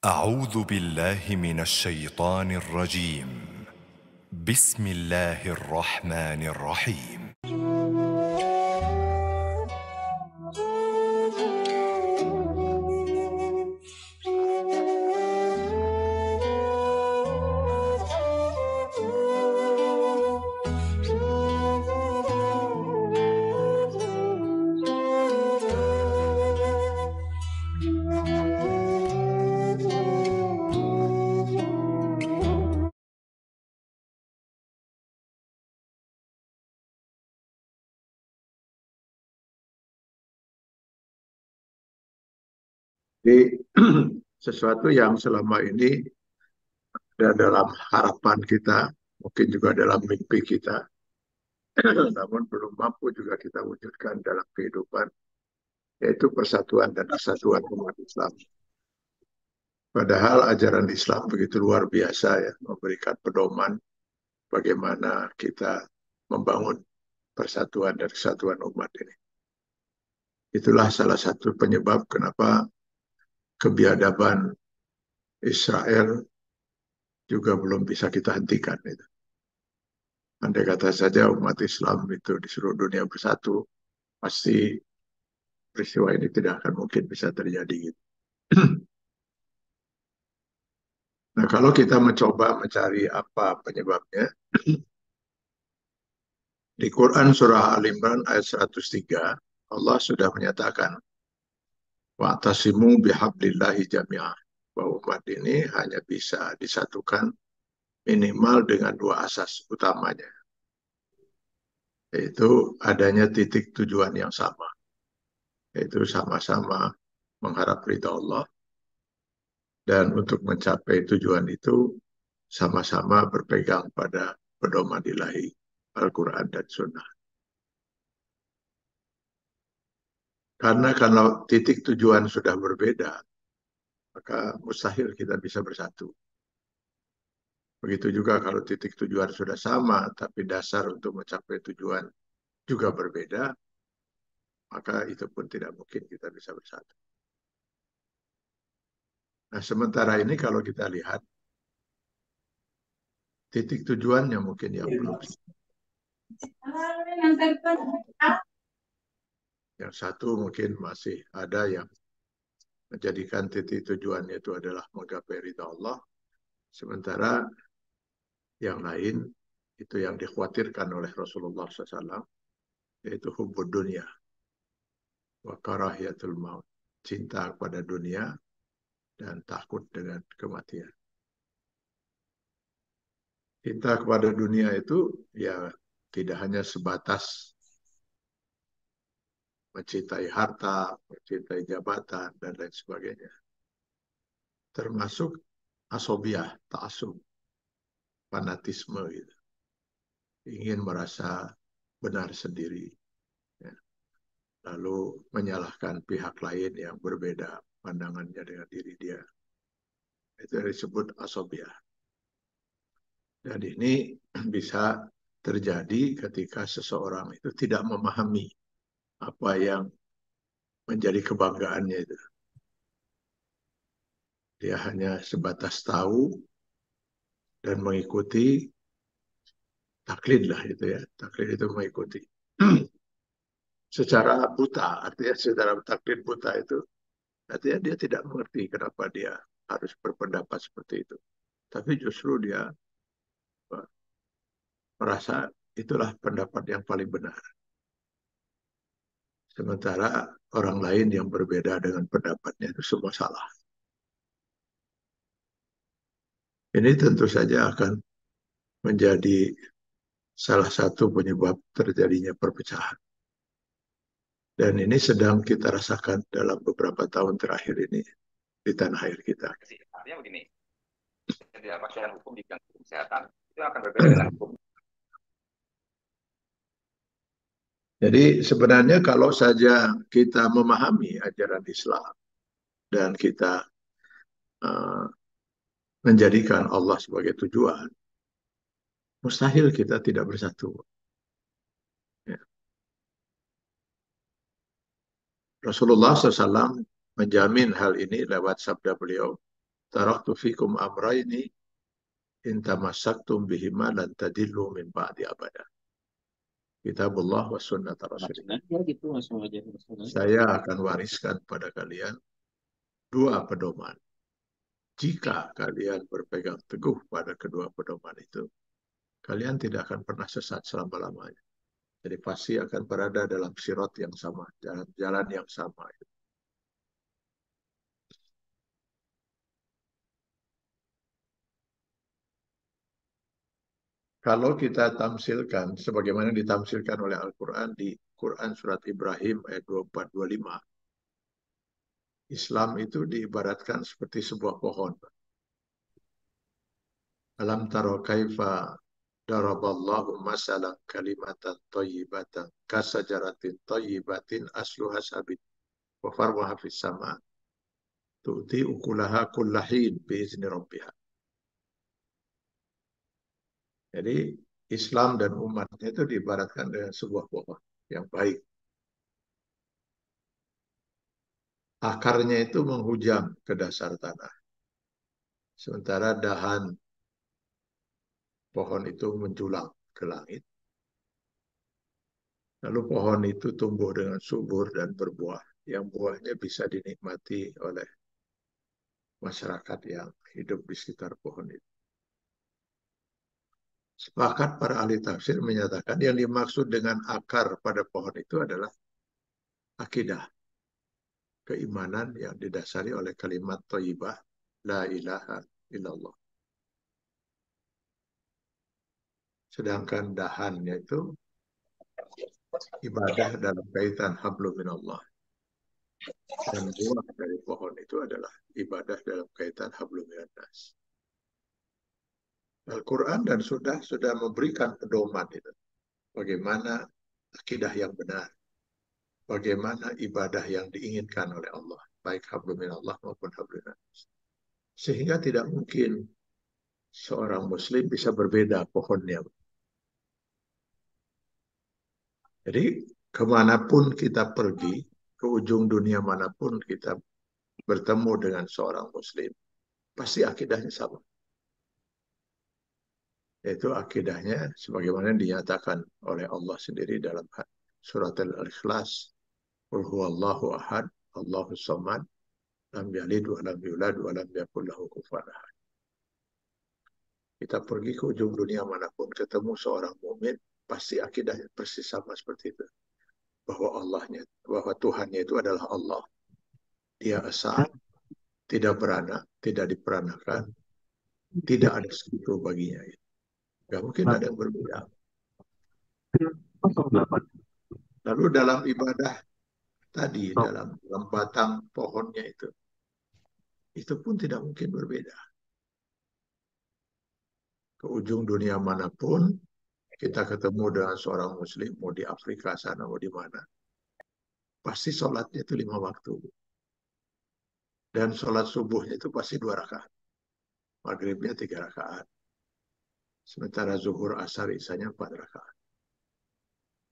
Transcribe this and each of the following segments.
أعوذ بالله من الشيطان الرجيم. بسم الله الرحمن الرحيم. Jadi sesuatu yang selama ini ada dalam harapan kita, mungkin juga dalam mimpi kita, namun belum mampu juga kita wujudkan dalam kehidupan, yaitu persatuan dan kesatuan umat Islam. Padahal ajaran Islam begitu luar biasa ya, memberikan pedoman bagaimana kita membangun persatuan dan kesatuan umat ini. Itulah salah satu penyebab kenapa kebiadaban Israel juga belum bisa kita hentikan. Itu. Andai kata saja umat Islam itu di seluruh dunia bersatu, pasti peristiwa ini tidak akan mungkin bisa terjadi. Gitu. Nah, kalau kita mencoba mencari apa penyebabnya, di Quran Surah Al-Imran ayat 103, Allah sudah menyatakan, wa'tasimu bihablillahi jami'ah, bahwa umat ini hanya bisa disatukan minimal dengan dua asas utamanya, yaitu adanya titik tujuan yang sama, yaitu sama-sama mengharap ridha Allah. Dan untuk mencapai tujuan itu, sama-sama berpegang pada pedoman ilahi, Al-Quran dan Sunnah. Karena kalau titik tujuan sudah berbeda, maka mustahil kita bisa bersatu. Begitu juga kalau titik tujuan sudah sama, tapi dasar untuk mencapai tujuan juga berbeda, maka itu pun tidak mungkin kita bisa bersatu. Nah, sementara ini kalau kita lihat, titik tujuannya mungkin yang belum. Yang satu mungkin masih ada yang menjadikan titik tujuannya itu adalah menggapai ridha Allah. Sementara yang lain itu yang dikhawatirkan oleh Rasulullah SAW, yaitu hubbud dunia wa karahiyatul maut. Cinta kepada dunia dan takut dengan kematian. Cinta kepada dunia itu ya tidak hanya sebatas mencintai harta, mencintai jabatan, dan lain sebagainya. Termasuk asobiah, ta'asub, fanatisme gitu. Ingin merasa benar sendiri. Ya. Lalu menyalahkan pihak lain yang berbeda pandangannya dengan diri dia. Itu disebut asobiah. Dan ini bisa terjadi ketika seseorang itu tidak memahami apa yang menjadi kebanggaannya itu. Dia hanya sebatas tahu dan mengikuti taklid lah itu ya. Taklid itu mengikuti. Secara buta, artinya secara taklid buta itu, artinya dia tidak mengerti kenapa dia harus berpendapat seperti itu. Tapi justru dia merasa itulah pendapat yang paling benar. Sementara orang lain yang berbeda dengan pendapatnya itu semua salah. Ini tentu saja akan menjadi salah satu penyebab terjadinya perpecahan. Dan ini sedang kita rasakan dalam beberapa tahun terakhir ini di tanah air kita. Artinya begini, ketidakpastian hukum di bidang kesehatan itu akan berbeda dengan hukum. Jadi sebenarnya kalau saja kita memahami ajaran Islam dan kita uh, menjadikan Allah sebagai tujuan, mustahil kita tidak bersatu. Ya. Rasulullah SAW menjamin hal ini lewat sabda beliau, taraktu fikum amraini in tamassaktum bihima lan tadillu min ba'di abada. Kitabullah wa sunnata rasulih. Ya gitu langsung aja langsung aja. Saya akan wariskan pada kalian dua pedoman. Jika kalian berpegang teguh pada kedua pedoman itu, kalian tidak akan pernah sesat selama-lamanya. Jadi pasti akan berada dalam sirat yang sama, jalan-jalan yang sama. Kalau kita tamsilkan, sebagaimana ditamsilkan oleh Al-Quran di Quran Surat Ibrahim ayat 24-25, Islam itu diibaratkan seperti sebuah pohon. Alam taro kaifa daraballahu masalan kalimatan thayyibatan kasajaratin thayyibatin asluha sabit wa farwaha fis sama tu'ti ukulaha kullahin biizni rabbiha. Jadi Islam dan umatnya itu diibaratkan dengan sebuah pohon yang baik. Akarnya itu menghujam ke dasar tanah. Sementara dahan pohon itu menjulang ke langit. Lalu pohon itu tumbuh dengan subur dan berbuah. Yang buahnya bisa dinikmati oleh masyarakat yang hidup di sekitar pohon itu. Sepakat para ahli tafsir menyatakan yang dimaksud dengan akar pada pohon itu adalah akidah. Keimanan yang didasari oleh kalimat thayyibah, la ilaha illallah. Sedangkan dahannya itu ibadah dalam kaitan hablum minallah. Dan buah dari pohon itu adalah ibadah dalam kaitan hablum minannas. Al-Quran dan sudah memberikan pedoman itu. Bagaimana akidah yang benar. Bagaimana ibadah yang diinginkan oleh Allah. Baik hablum minallah maupun hablum minannas. Sehingga tidak mungkin seorang muslim bisa berbeda pohonnya. Jadi kemanapun kita pergi, ke ujung dunia manapun kita bertemu dengan seorang muslim, pasti akidahnya sama. Yaitu akidahnya sebagaimana dinyatakan oleh Allah sendiri dalam surat Al-Ikhlas. Qul huwallahu ahad, Allahu samad, lam yalid wa lam yulad wa lam yakul lahu kufuwan ahad. Kita pergi ke ujung dunia manapun ketemu seorang mukmin, pasti akidahnya persis sama seperti itu. Bahwa Tuhannya itu adalah Allah. Dia esa, tidak beranak, tidak diperanakan, tidak ada sekutu baginya. Gak mungkin ada yang berbeda. Lalu dalam ibadah tadi, dalam batang pohonnya itu pun tidak mungkin berbeda. Ke ujung dunia manapun, kita ketemu dengan seorang muslim, mau di Afrika sana, mau di mana. Pasti sholatnya itu 5 waktu. Dan sholat subuhnya itu pasti 2 rakaat. Maghribnya 3 rakaat. Sementara zuhur, asar, isanya 4 rakaat.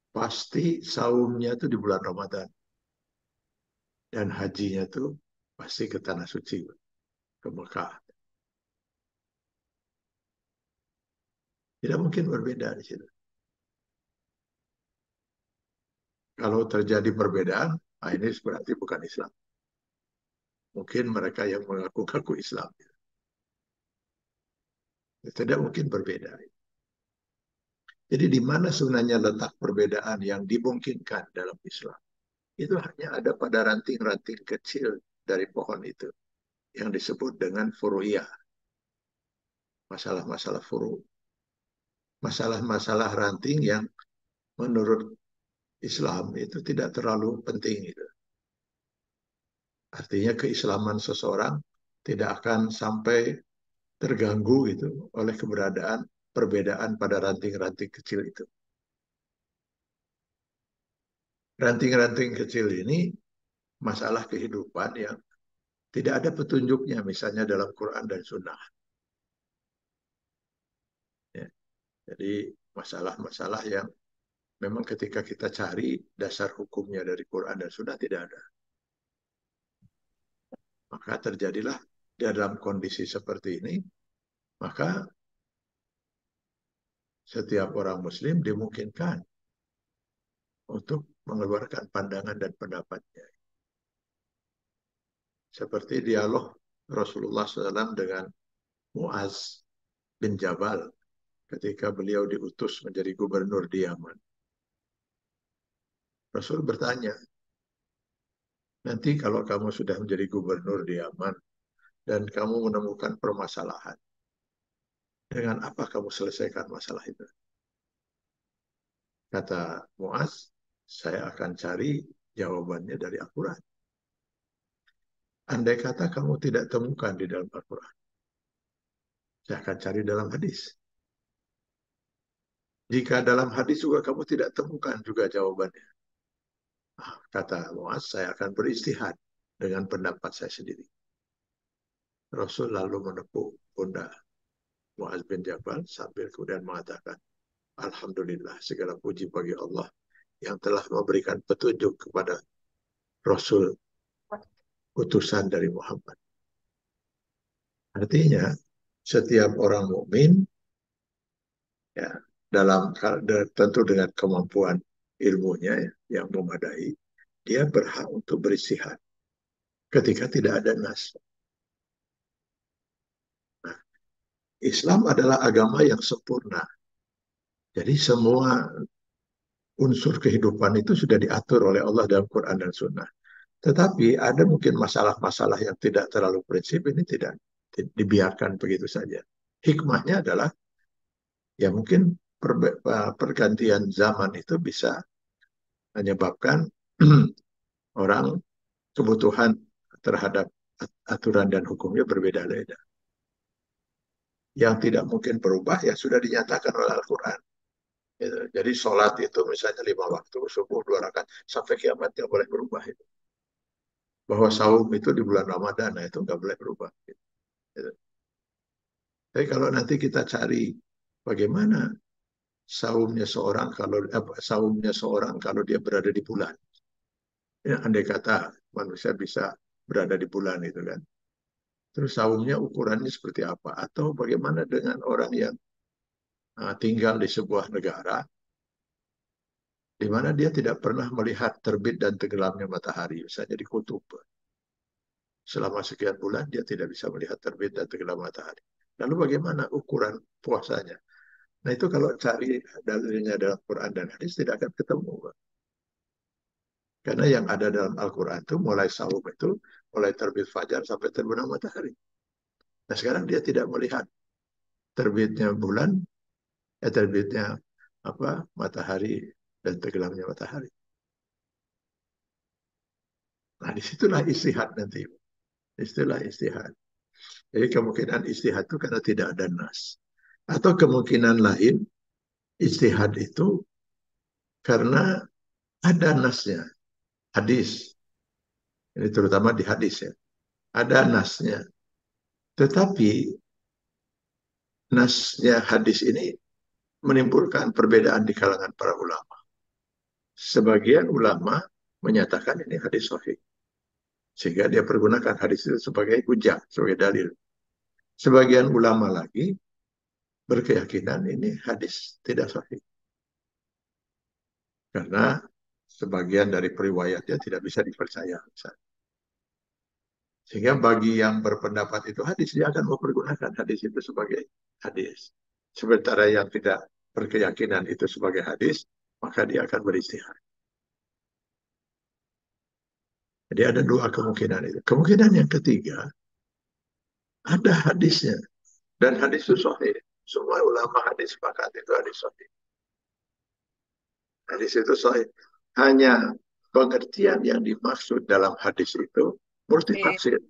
Pasti saumnya itu di bulan Ramadan. Dan hajinya itu pasti ke Tanah Suci, ke Mekah. Tidak mungkin berbeda di situ. Kalau terjadi perbedaan, ini berarti bukan Islam. Mungkin mereka yang mengaku-ngaku Islam. Tidak mungkin berbeda. Jadi di mana sebenarnya letak perbedaan yang dimungkinkan dalam Islam? Itu hanya ada pada ranting-ranting kecil dari pohon itu. Yang disebut dengan furu'iyah. Masalah-masalah furu'. Masalah-masalah ranting yang menurut Islam itu tidak terlalu penting. Gitu. Artinya keislaman seseorang tidak akan sampai terganggu gitu oleh keberadaan perbedaan pada ranting-ranting kecil itu. Ranting-ranting kecil ini masalah kehidupan yang tidak ada petunjuknya misalnya dalam Quran dan Sunnah. Ya. Jadi masalah-masalah yang memang ketika kita cari dasar hukumnya dari Quran dan Sunnah tidak ada. Maka terjadilah dalam kondisi seperti ini, maka setiap orang Muslim dimungkinkan untuk mengeluarkan pandangan dan pendapatnya. Seperti dialog Rasulullah SAW dengan Muaz bin Jabal ketika beliau diutus menjadi gubernur di Yaman. Rasul bertanya, nanti kalau kamu sudah menjadi gubernur di Yaman dan kamu menemukan permasalahan, dengan apa kamu selesaikan masalah itu? Kata Muaz, saya akan cari jawabannya dari Al-Quran. Andai kata kamu tidak temukan di dalam Al-Quran, saya akan cari dalam hadis. Jika dalam hadis juga kamu tidak temukan juga jawabannya, kata Muaz, saya akan beristihad dengan pendapat saya sendiri. Rasul lalu menepuk pundak Muaz bin Jabal sambil kemudian mengatakan, Alhamdulillah, segala puji bagi Allah yang telah memberikan petunjuk kepada Rasul utusan dari Muhammad. Artinya, setiap orang mukmin ya, dalam tentu dengan kemampuan ilmunya yang memadai, dia berhak untuk beristihad ketika tidak ada nas. Nah, Islam adalah agama yang sempurna. Jadi semua unsur kehidupan itu sudah diatur oleh Allah dalam Quran dan Sunnah. Tetapi ada mungkin masalah-masalah yang tidak terlalu prinsip, ini tidak dibiarkan begitu saja. Hikmahnya adalah, ya mungkin pergantian zaman itu bisa menyebabkan orang kebutuhan terhadap aturan dan hukumnya berbeda-beda. Yang tidak mungkin berubah ya sudah dinyatakan oleh Al-Quran. Gitu. Jadi sholat itu misalnya 5 waktu, subuh 2 rakaat, sampai kiamat nggak boleh berubah itu. Bahwa saum itu di bulan Ramadan, nah itu nggak boleh berubah. Gitu. Tapi kalau nanti kita cari bagaimana saumnya seorang kalau dia berada di bulan. Ya, andai kata manusia bisa berada di bulan itu kan. Terus saumnya ukurannya seperti apa? Atau bagaimana dengan orang yang tinggal di sebuah negara di mana dia tidak pernah melihat terbit dan tenggelamnya matahari, misalnya di kutub. Selama sekian bulan dia tidak bisa melihat terbit dan tenggelam matahari. Lalu bagaimana ukuran puasanya? Nah itu kalau cari dalilnya dalam Quran dan hadis tidak akan ketemu. Karena yang ada dalam Al-Quran itu mulai saum itu, mulai terbit fajar sampai terbenam matahari. Nah sekarang dia tidak melihat terbitnya bulan, terbitnya matahari dan tenggelamnya matahari. Nah disitulah istihad nanti. Istilah istihad. Jadi kemungkinan istihad itu karena tidak ada nas. Atau kemungkinan lain, istihad itu karena ada nasnya. Hadis. Ini terutama di hadis ya. Ada nasnya. Tetapi nasnya hadis ini menimbulkan perbedaan di kalangan para ulama. Sebagian ulama menyatakan ini hadis sahih. Sehingga dia pergunakan hadis itu sebagai hujah, sebagai dalil. Sebagian ulama lagi berkeyakinan ini hadis tidak sahih. Karena sebagian dari periwayatnya tidak bisa dipercaya. Sehingga bagi yang berpendapat itu hadis, dia akan mempergunakan hadis itu sebagai hadis. Sementara yang tidak berkeyakinan itu sebagai hadis, maka dia akan beristihad. Jadi ada dua kemungkinan itu. Kemungkinan yang ketiga, ada hadisnya. Dan hadis itu sahih. Semua ulama hadis sepakat itu hadis sahih. Hadis itu sahih. Hanya pengertian yang dimaksud dalam hadis itu multitafsir.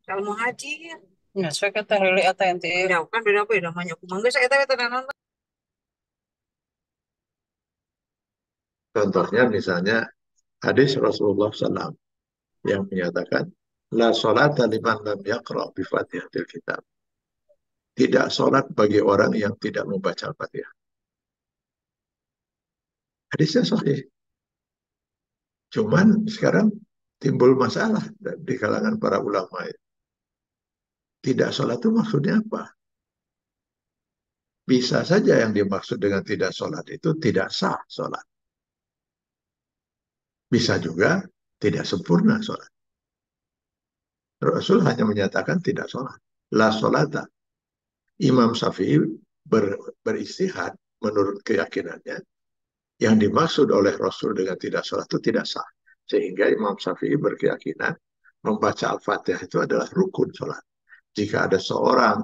Kalau mau haji, ya saya kata heli atau yang tidak kan beda-beda banyak. Mangga saya tahu tenan. Contohnya misalnya hadis Rasulullah SAW yang menyatakan la salata liman lam yaqra bi Fatihatil Kitab. Tidak salat bagi orang yang tidak membaca Al-Fatihah. Hadisnya sahih. Cuman sekarang timbul masalah di kalangan para ulama. Tidak sholat itu maksudnya apa? Bisa saja yang dimaksud dengan tidak sholat itu tidak sah sholat. Bisa juga tidak sempurna sholat. Rasul hanya menyatakan tidak sholat. La sholata. Imam Syafi'i beristihad menurut keyakinannya. Yang dimaksud oleh Rasul dengan tidak sholat itu tidak sah. Sehingga Imam Syafi'i berkeyakinan membaca Al-Fatihah itu adalah rukun sholat. Jika ada seorang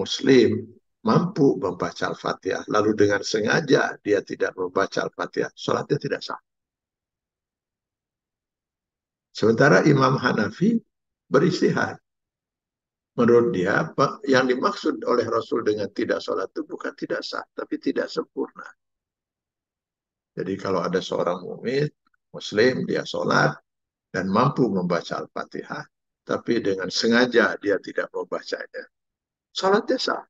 Muslim mampu membaca Al-Fatihah, lalu dengan sengaja dia tidak membaca Al-Fatihah, sholatnya tidak sah. Sementara Imam Hanafi beristihad. Menurut dia, yang dimaksud oleh Rasul dengan tidak sholat itu bukan tidak sah, tapi tidak sempurna. Jadi kalau ada seorang mukmin, Muslim, dia sholat, dan mampu membaca Al-Fatihah, tapi dengan sengaja dia tidak membacanya. Sholatnya sah,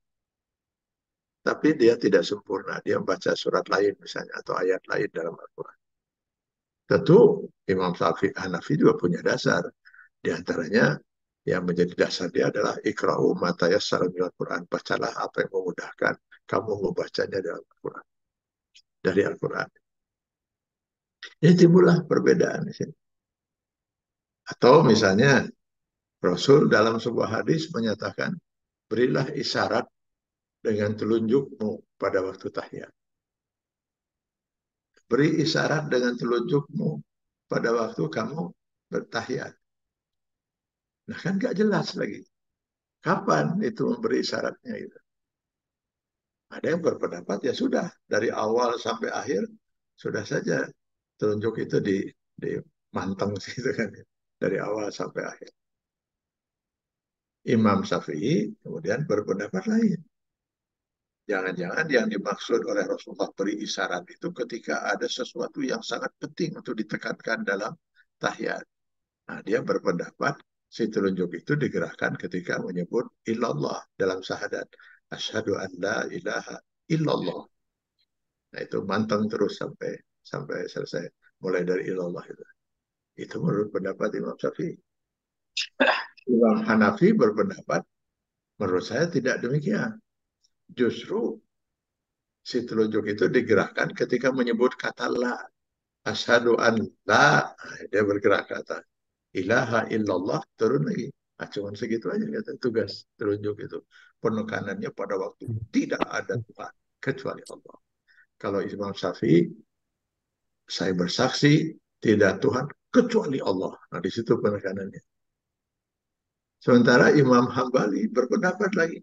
tapi dia tidak sempurna. Dia membaca surat lain misalnya, atau ayat lain dalam Al-Quran. Tentu Imam Syafi'i Hanafi juga punya dasar. Di antaranya yang menjadi dasar dia adalah ikra'u ma tayassara minal Quran. Bacalah apa yang memudahkan kamu membacanya dalam Al-Quran. Dari Al-Quran. Ini timbullah perbedaan di sini. Atau misalnya Rasul dalam sebuah hadis menyatakan, berilah isyarat dengan telunjukmu pada waktu tahiyat. Beri isyarat dengan telunjukmu pada waktu kamu bertahiyat. Nah kan gak jelas lagi. Kapan itu memberi isyaratnya itu? Ada yang berpendapat ya sudah dari awal sampai akhir sudah saja telunjuk itu di manteng gitu kan dari awal sampai akhir. Imam Syafi'i kemudian berpendapat lain. Jangan-jangan yang dimaksud oleh Rasulullah beri isyarat itu ketika ada sesuatu yang sangat penting untuk ditekankan dalam tahiyat. Nah, dia berpendapat si telunjuk itu digerakkan ketika menyebut illallah dalam syahadat. Asyhadu an la ilaha illallah. Nah, itu manteng terus sampai selesai. Mulai dari illallah itu. Itu menurut pendapat Imam Syafi'i. Imam Hanafi berpendapat, menurut saya tidak demikian. Justru si telunjuk itu digerakkan ketika menyebut kata la. Asyhadu an la, dia bergerak kata ilaha illallah, turun lagi. Nah, cuman segitu aja kata tugas telunjuk itu. Penekanannya pada waktu tidak ada Tuhan kecuali Allah. Kalau Imam Syafi'i, saya bersaksi tidak Tuhan kecuali Allah. Nah, di situ penekanannya. Sementara Imam Hambali berpendapat lagi.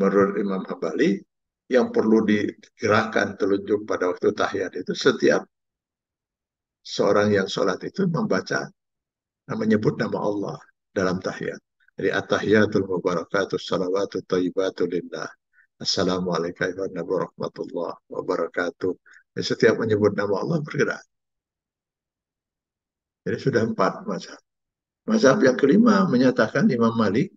Menurut Imam Hambali, yang perlu digerakkan telunjuk pada waktu tahiyat itu setiap seorang yang sholat itu membaca, menyebut nama Allah dalam tahiyat. Jadi at-tahiyatul mubarakatus salawatut thayyibatu lillah. Assalamualaikum warahmatullahi wabarakatuh. Jadi setiap menyebut nama Allah bergerak. Jadi sudah 4 mazhab. Mazhab yang kelima menyatakan Imam Malik,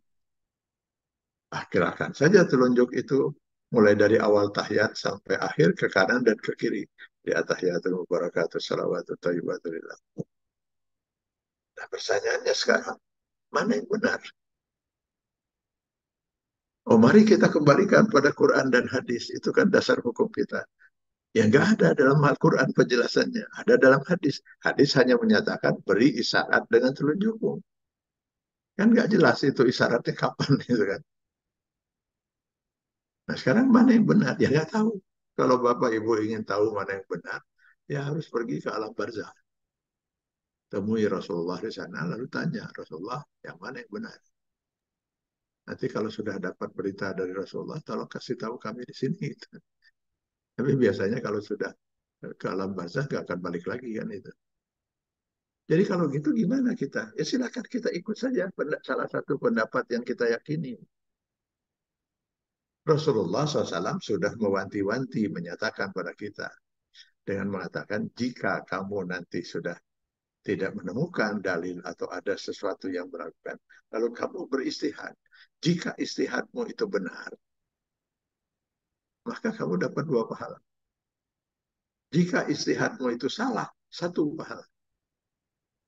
gerakan saja telunjuk itu mulai dari awal tahiyat sampai akhir ke kanan dan ke kiri. Di at-tahiyatul mubarakatus salawatut thayyibatu lillah. Nah, pertanyaannya sekarang, mana yang benar? Oh, mari kita kembalikan pada Quran dan hadis. Itu kan dasar hukum kita. Yang nggak ada dalam Al-Quran penjelasannya. Ada dalam hadis. Hadis hanya menyatakan beri isyarat dengan telunjukmu. Kan nggak jelas itu isyaratnya kapan gitu kan. Nah sekarang mana yang benar? Ya nggak tahu. Kalau Bapak Ibu ingin tahu mana yang benar, ya harus pergi ke alam barzah. Temui Rasulullah di sana, lalu tanya, Rasulullah yang mana yang benar? Nanti kalau sudah dapat berita dari Rasulullah, tolong kasih tahu kami di sini. Tapi biasanya kalau sudah ke alam barzah, nggak akan balik lagi kan itu. Jadi kalau gitu gimana kita? Ya silakan kita ikut saja salah satu pendapat yang kita yakini. Rasulullah SAW sudah mewanti-wanti menyatakan pada kita dengan mengatakan jika kamu nanti sudah tidak menemukan dalil atau ada sesuatu yang meragukan, lalu kamu beristihad. Jika istihadmu itu benar, maka kamu dapat 2 pahala. Jika istihadmu itu salah, 1 pahala.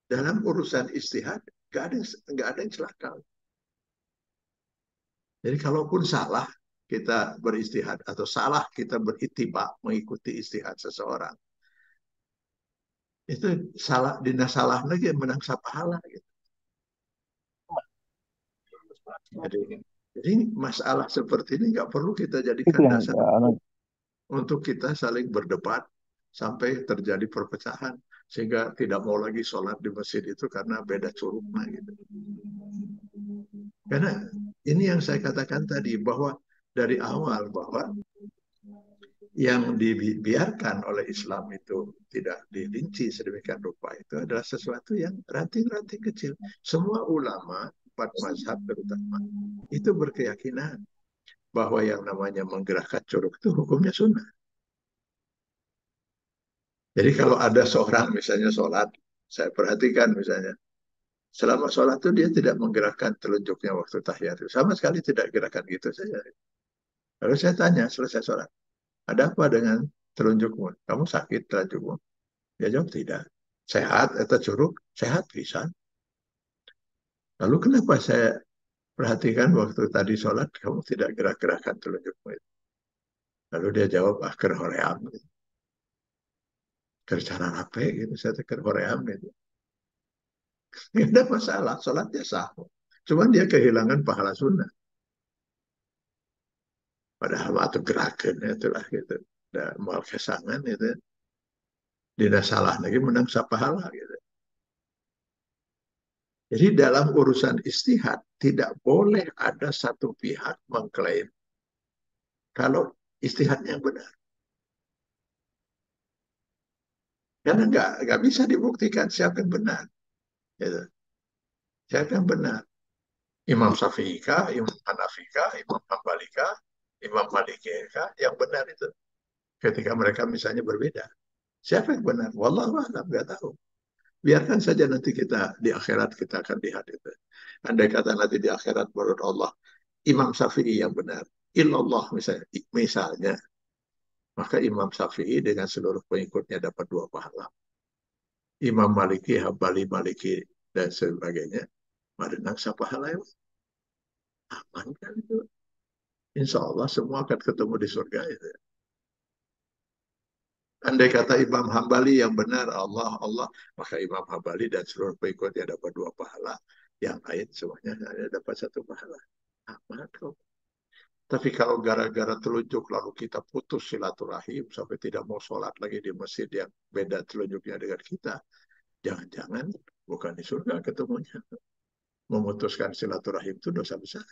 Dalam urusan istihad, nggak ada yang celaka. Jadi kalaupun salah kita beristihad atau salah kita berittiba mengikuti istihad seseorang, itu salah dina salah lagi menang pahala gitu. Jadi, jadi masalah seperti ini nggak perlu kita Itu jadikan yang dasar untuk kita saling berdebat sampai terjadi perpecahan sehingga tidak mau lagi sholat di masjid itu karena beda curugnya gitu. Karena ini yang saya katakan tadi bahwa dari awal bahwa yang dibiarkan oleh Islam itu tidak dirinci sedemikian rupa itu adalah sesuatu yang ranting-ranting kecil. Semua ulama, empat mazhab terutama, itu berkeyakinan bahwa yang namanya menggerakkan curug itu hukumnya sunnah. Jadi kalau ada seorang misalnya sholat, saya perhatikan misalnya, selama sholat itu dia tidak menggerakkan telunjuknya waktu tahiyat. Sama sekali tidak gerakan gitu saja. Lalu saya tanya selesai sholat, ada apa dengan telunjukmu? Kamu sakit telunjukmu? Dia jawab tidak. Sehat atau curug? Sehat bisa. Lalu kenapa saya perhatikan waktu tadi sholat kamu tidak gerak-gerakan telunjukmu itu? Lalu dia jawab, ker hoream. Ker cara rapi gitu, saya ker hoream itu. Tidak ada masalah, sholatnya sah. Cuman dia kehilangan pahala sunnah. Padahal waktu gerakan itulah gitu. Dan mal kesangan itu. Tidak salah lagi menang pahala gitu. Jadi dalam urusan istihad tidak boleh ada satu pihak mengklaim kalau istihadnya benar. Karena nggak bisa dibuktikan siapa yang benar. Gitu. Siapa yang benar? Imam Syafi'i kah, Imam Hanafi kah, Imam Hambali kah, Imam Maliki kah? Yang benar itu. Ketika mereka misalnya berbeda. Siapa yang benar? Wallahu a'lam, nggak tahu. Biarkan saja nanti kita di akhirat kita akan lihat itu. Andai kata nanti di akhirat menurut Allah Imam Syafi'i yang benar, illallah misalnya, maka Imam Syafi'i dengan seluruh pengikutnya dapat 2 pahala. Imam Maliki, Hambali, Maliki dan sebagainya, marenang pahala yang aman kan itu. Insya Allah semua akan ketemu di surga itu. Andai kata Imam Hambali yang benar Allah, Allah, maka Imam Hambali dan seluruh pengikutnya dapat 2 pahala. Yang lain semuanya hanya dapat 1 pahala. Aman kok. Tapi kalau gara-gara telunjuk lalu kita putus silaturahim sampai tidak mau sholat lagi di masjid yang beda telunjuknya dengan kita, jangan-jangan bukan di surga ketemunya. Memutuskan silaturahim itu dosa besar.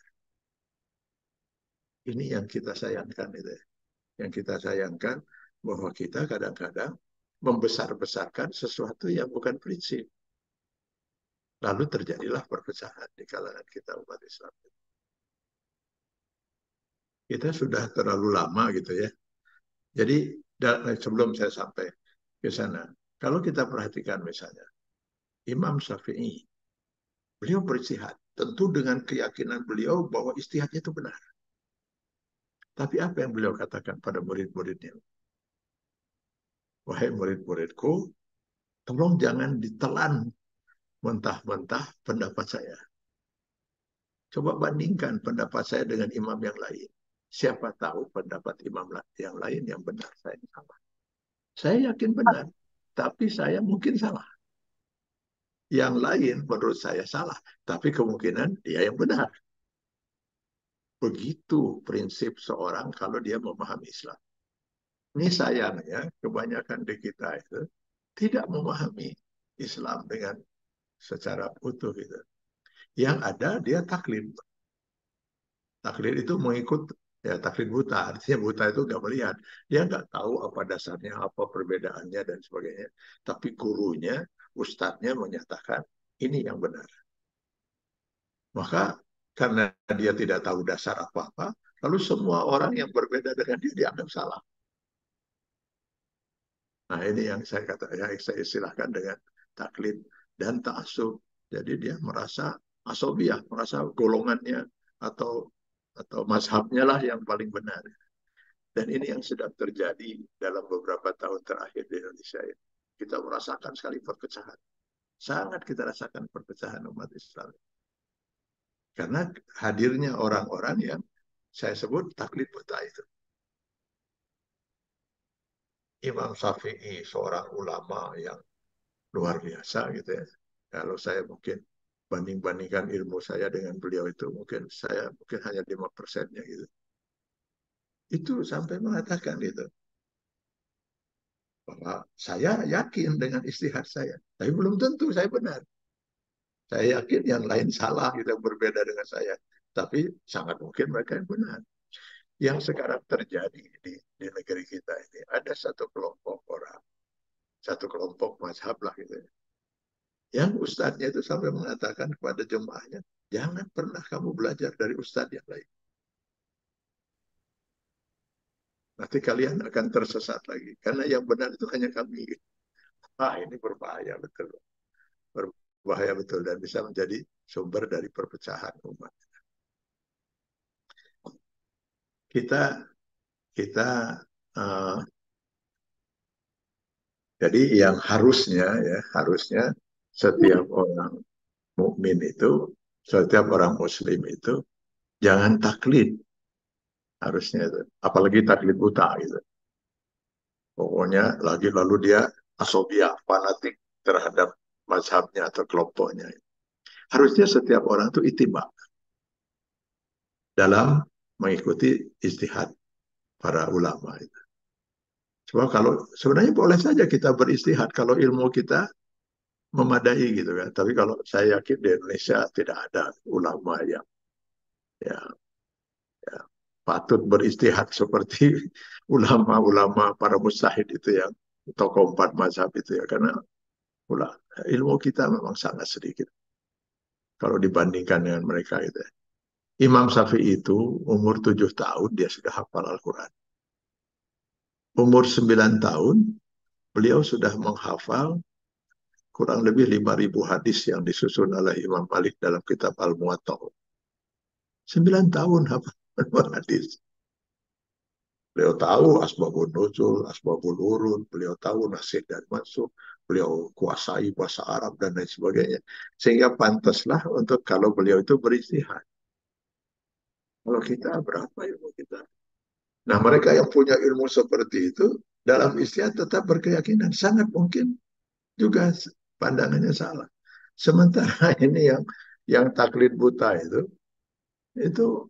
Ini yang kita sayangkan itu. Yang kita sayangkan bahwa kita kadang-kadang membesar-besarkan sesuatu yang bukan prinsip. Lalu terjadilah perpecahan di kalangan kita umat Islam. Kita sudah terlalu lama gitu ya. Jadi sebelum saya sampai ke sana, kalau kita perhatikan misalnya, Imam Syafi'i, beliau beristihad, tentu dengan keyakinan beliau bahwa istihadnya itu benar. Tapi apa yang beliau katakan pada murid-muridnya? Wahai murid-muridku, tolong jangan ditelan mentah-mentah pendapat saya. Coba bandingkan pendapat saya dengan imam yang lain. Siapa tahu pendapat imam yang lain yang benar, saya salah. Saya yakin benar, tapi saya mungkin salah. Yang lain menurut saya salah, tapi kemungkinan dia yang benar. Begitu prinsip seorang kalau dia memahami Islam. Ini sayangnya kebanyakan di kita itu tidak memahami Islam dengan secara utuh gitu. Yang ada dia taklid. Taklid itu mengikut ya taklid buta. Artinya buta itu nggak melihat. Dia nggak tahu apa dasarnya, apa perbedaannya dan sebagainya. Tapi gurunya, ustadznya menyatakan ini yang benar. Maka karena dia tidak tahu dasar apa-apa, lalu semua orang yang berbeda dengan dia dianggap salah. Nah ini yang saya saya istilahkan dengan taklid dan ta'assub. Jadi dia merasa asobiah, merasa golongannya atau mazhabnya lah yang paling benar. Dan ini yang sedang terjadi dalam beberapa tahun terakhir di Indonesia ini. Kita merasakan sekali perpecahan. Sangat kita rasakan perpecahan umat Islam. Karena hadirnya orang-orang yang saya sebut taklid buta itu. Imam Syafi'i seorang ulama yang luar biasa gitu ya. Kalau saya mungkin banding-bandingkan ilmu saya dengan beliau itu mungkin hanya 5%-nya gitu. Itu sampai mengatakan itu bahwa saya yakin dengan istihad saya, tapi belum tentu saya benar. Saya yakin yang lain salah, gitu, berbeda dengan saya. Tapi sangat mungkin mereka yang benar. Yang sekarang terjadi di negeri kita ini, ada satu kelompok orang, satu kelompok mazhab lah gitu. Yang ustadznya itu sampai mengatakan kepada jemaahnya, jangan pernah kamu belajar dari ustadz yang lain. Nanti kalian akan tersesat lagi. Karena yang benar itu hanya kami. Ah, ini berbahaya betul. Berbahaya betul dan bisa menjadi sumber dari perpecahan umat. Kita uh, jadi yang harusnya setiap orang mukmin itu, setiap orang muslim itu jangan taklid, harusnya itu. Apalagi taklid buta gitu. Pokoknya lalu dia asobia, fanatik terhadap mazhabnya atau kelompoknya. Harusnya setiap orang itu itiba dalam mengikuti istihad para ulama itu. Sebab kalau sebenarnya boleh saja kita beristihad kalau ilmu kita memadai gitu kan. Tapi kalau saya yakin di Indonesia tidak ada ulama yang ya, ya patut beristihad seperti ulama-ulama para mujtahid itu yang tokoh empat mazhab itu ya, karena ilmu kita memang sangat sedikit kalau dibandingkan dengan mereka itu. Imam Syafi'i itu umur 7 tahun dia sudah hafal Al-Quran. Umur 9 tahun beliau sudah menghafal kurang lebih 5.000 hadis yang disusun oleh Imam Malik dalam kitab Al-Muwatta. 9 tahun hafal hadis. Beliau tahu asbabun nuzul, asbabul urun, beliau tahu nasih dan mansukh, beliau kuasai bahasa Arab dan lain sebagainya. Sehingga pantaslah untuk kalau beliau itu beristihad. Kalau kita berapa ilmu kita? Nah, mereka yang punya ilmu seperti itu dalam istihad tetap berkeyakinan sangat mungkin juga pandangannya salah. Sementara ini yang taklid buta itu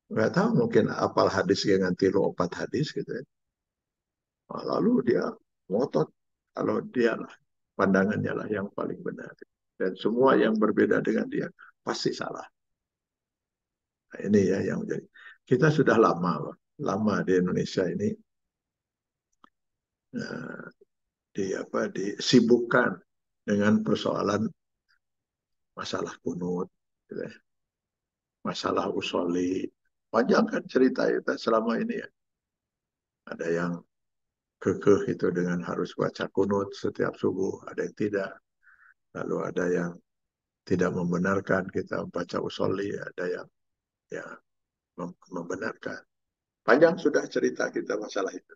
nggak tahu mungkin apal hadis dengan tilu 4 hadis gitu ya. Lalu dia ngotot kalau dia lah pandangannya lah yang paling benar dan semua yang berbeda dengan dia pasti salah. Nah, ini ya yang menjadi kita sudah lama di Indonesia ini disibukkan dengan persoalan masalah kunut, gitu ya, masalah usoli. Panjang kan cerita kita selama ini ya. Ada yang kekeh itu dengan harus baca kunut setiap subuh, ada yang tidak. Lalu ada yang tidak membenarkan kita baca usoli, ada yang ya membenarkan. Panjang sudah cerita kita masalah itu.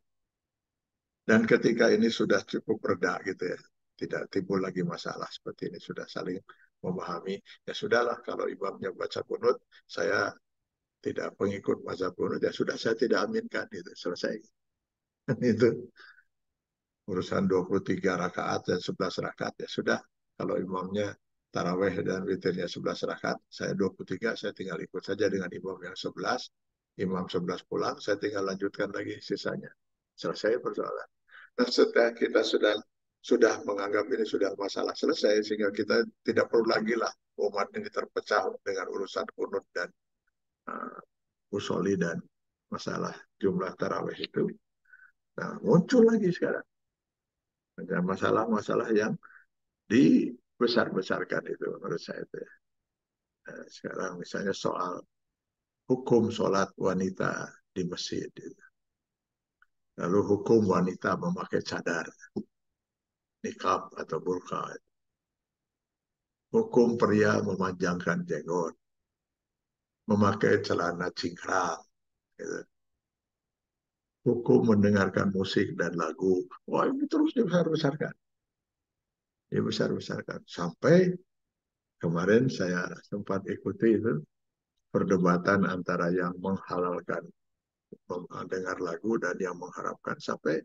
Dan ketika ini sudah cukup reda gitu ya, tidak timbul lagi masalah seperti ini, sudah saling memahami, ya sudahlah kalau imamnya baca kunut, saya tidak pengikut mazhab kunut, ya sudah saya tidak aminkan, gitu, selesai. Itu urusan 23 rakaat dan 11 rakaat, ya sudah, kalau imamnya taraweh dan witirnya 11 rakaat, saya 23, saya tinggal ikut saja dengan imam yang 11, imam 11 pulang, saya tinggal lanjutkan lagi sisanya. Selesai persoalan. Nah, setelah kita sudah menganggap ini sudah masalah selesai, sehingga kita tidak perlu lagi lah umat ini terpecah dengan urusan kunut dan usoli dan masalah jumlah tarawih itu. Nah, muncul lagi sekarang ada masalah-masalah yang dibesar-besarkan itu menurut saya itu. Nah, sekarang misalnya soal hukum sholat wanita di masjid. Lalu hukum wanita memakai cadar, nikab atau burqa. Hukum pria memanjangkan jenggot, memakai celana cingkrang, gitu. Hukum mendengarkan musik dan lagu. Wah, ini terus dibesar-besarkan. Dibesar-besarkan. Sampai kemarin saya sempat ikuti itu, perdebatan antara yang menghalalkan mendengar lagu dan yang mengharapkan, sampai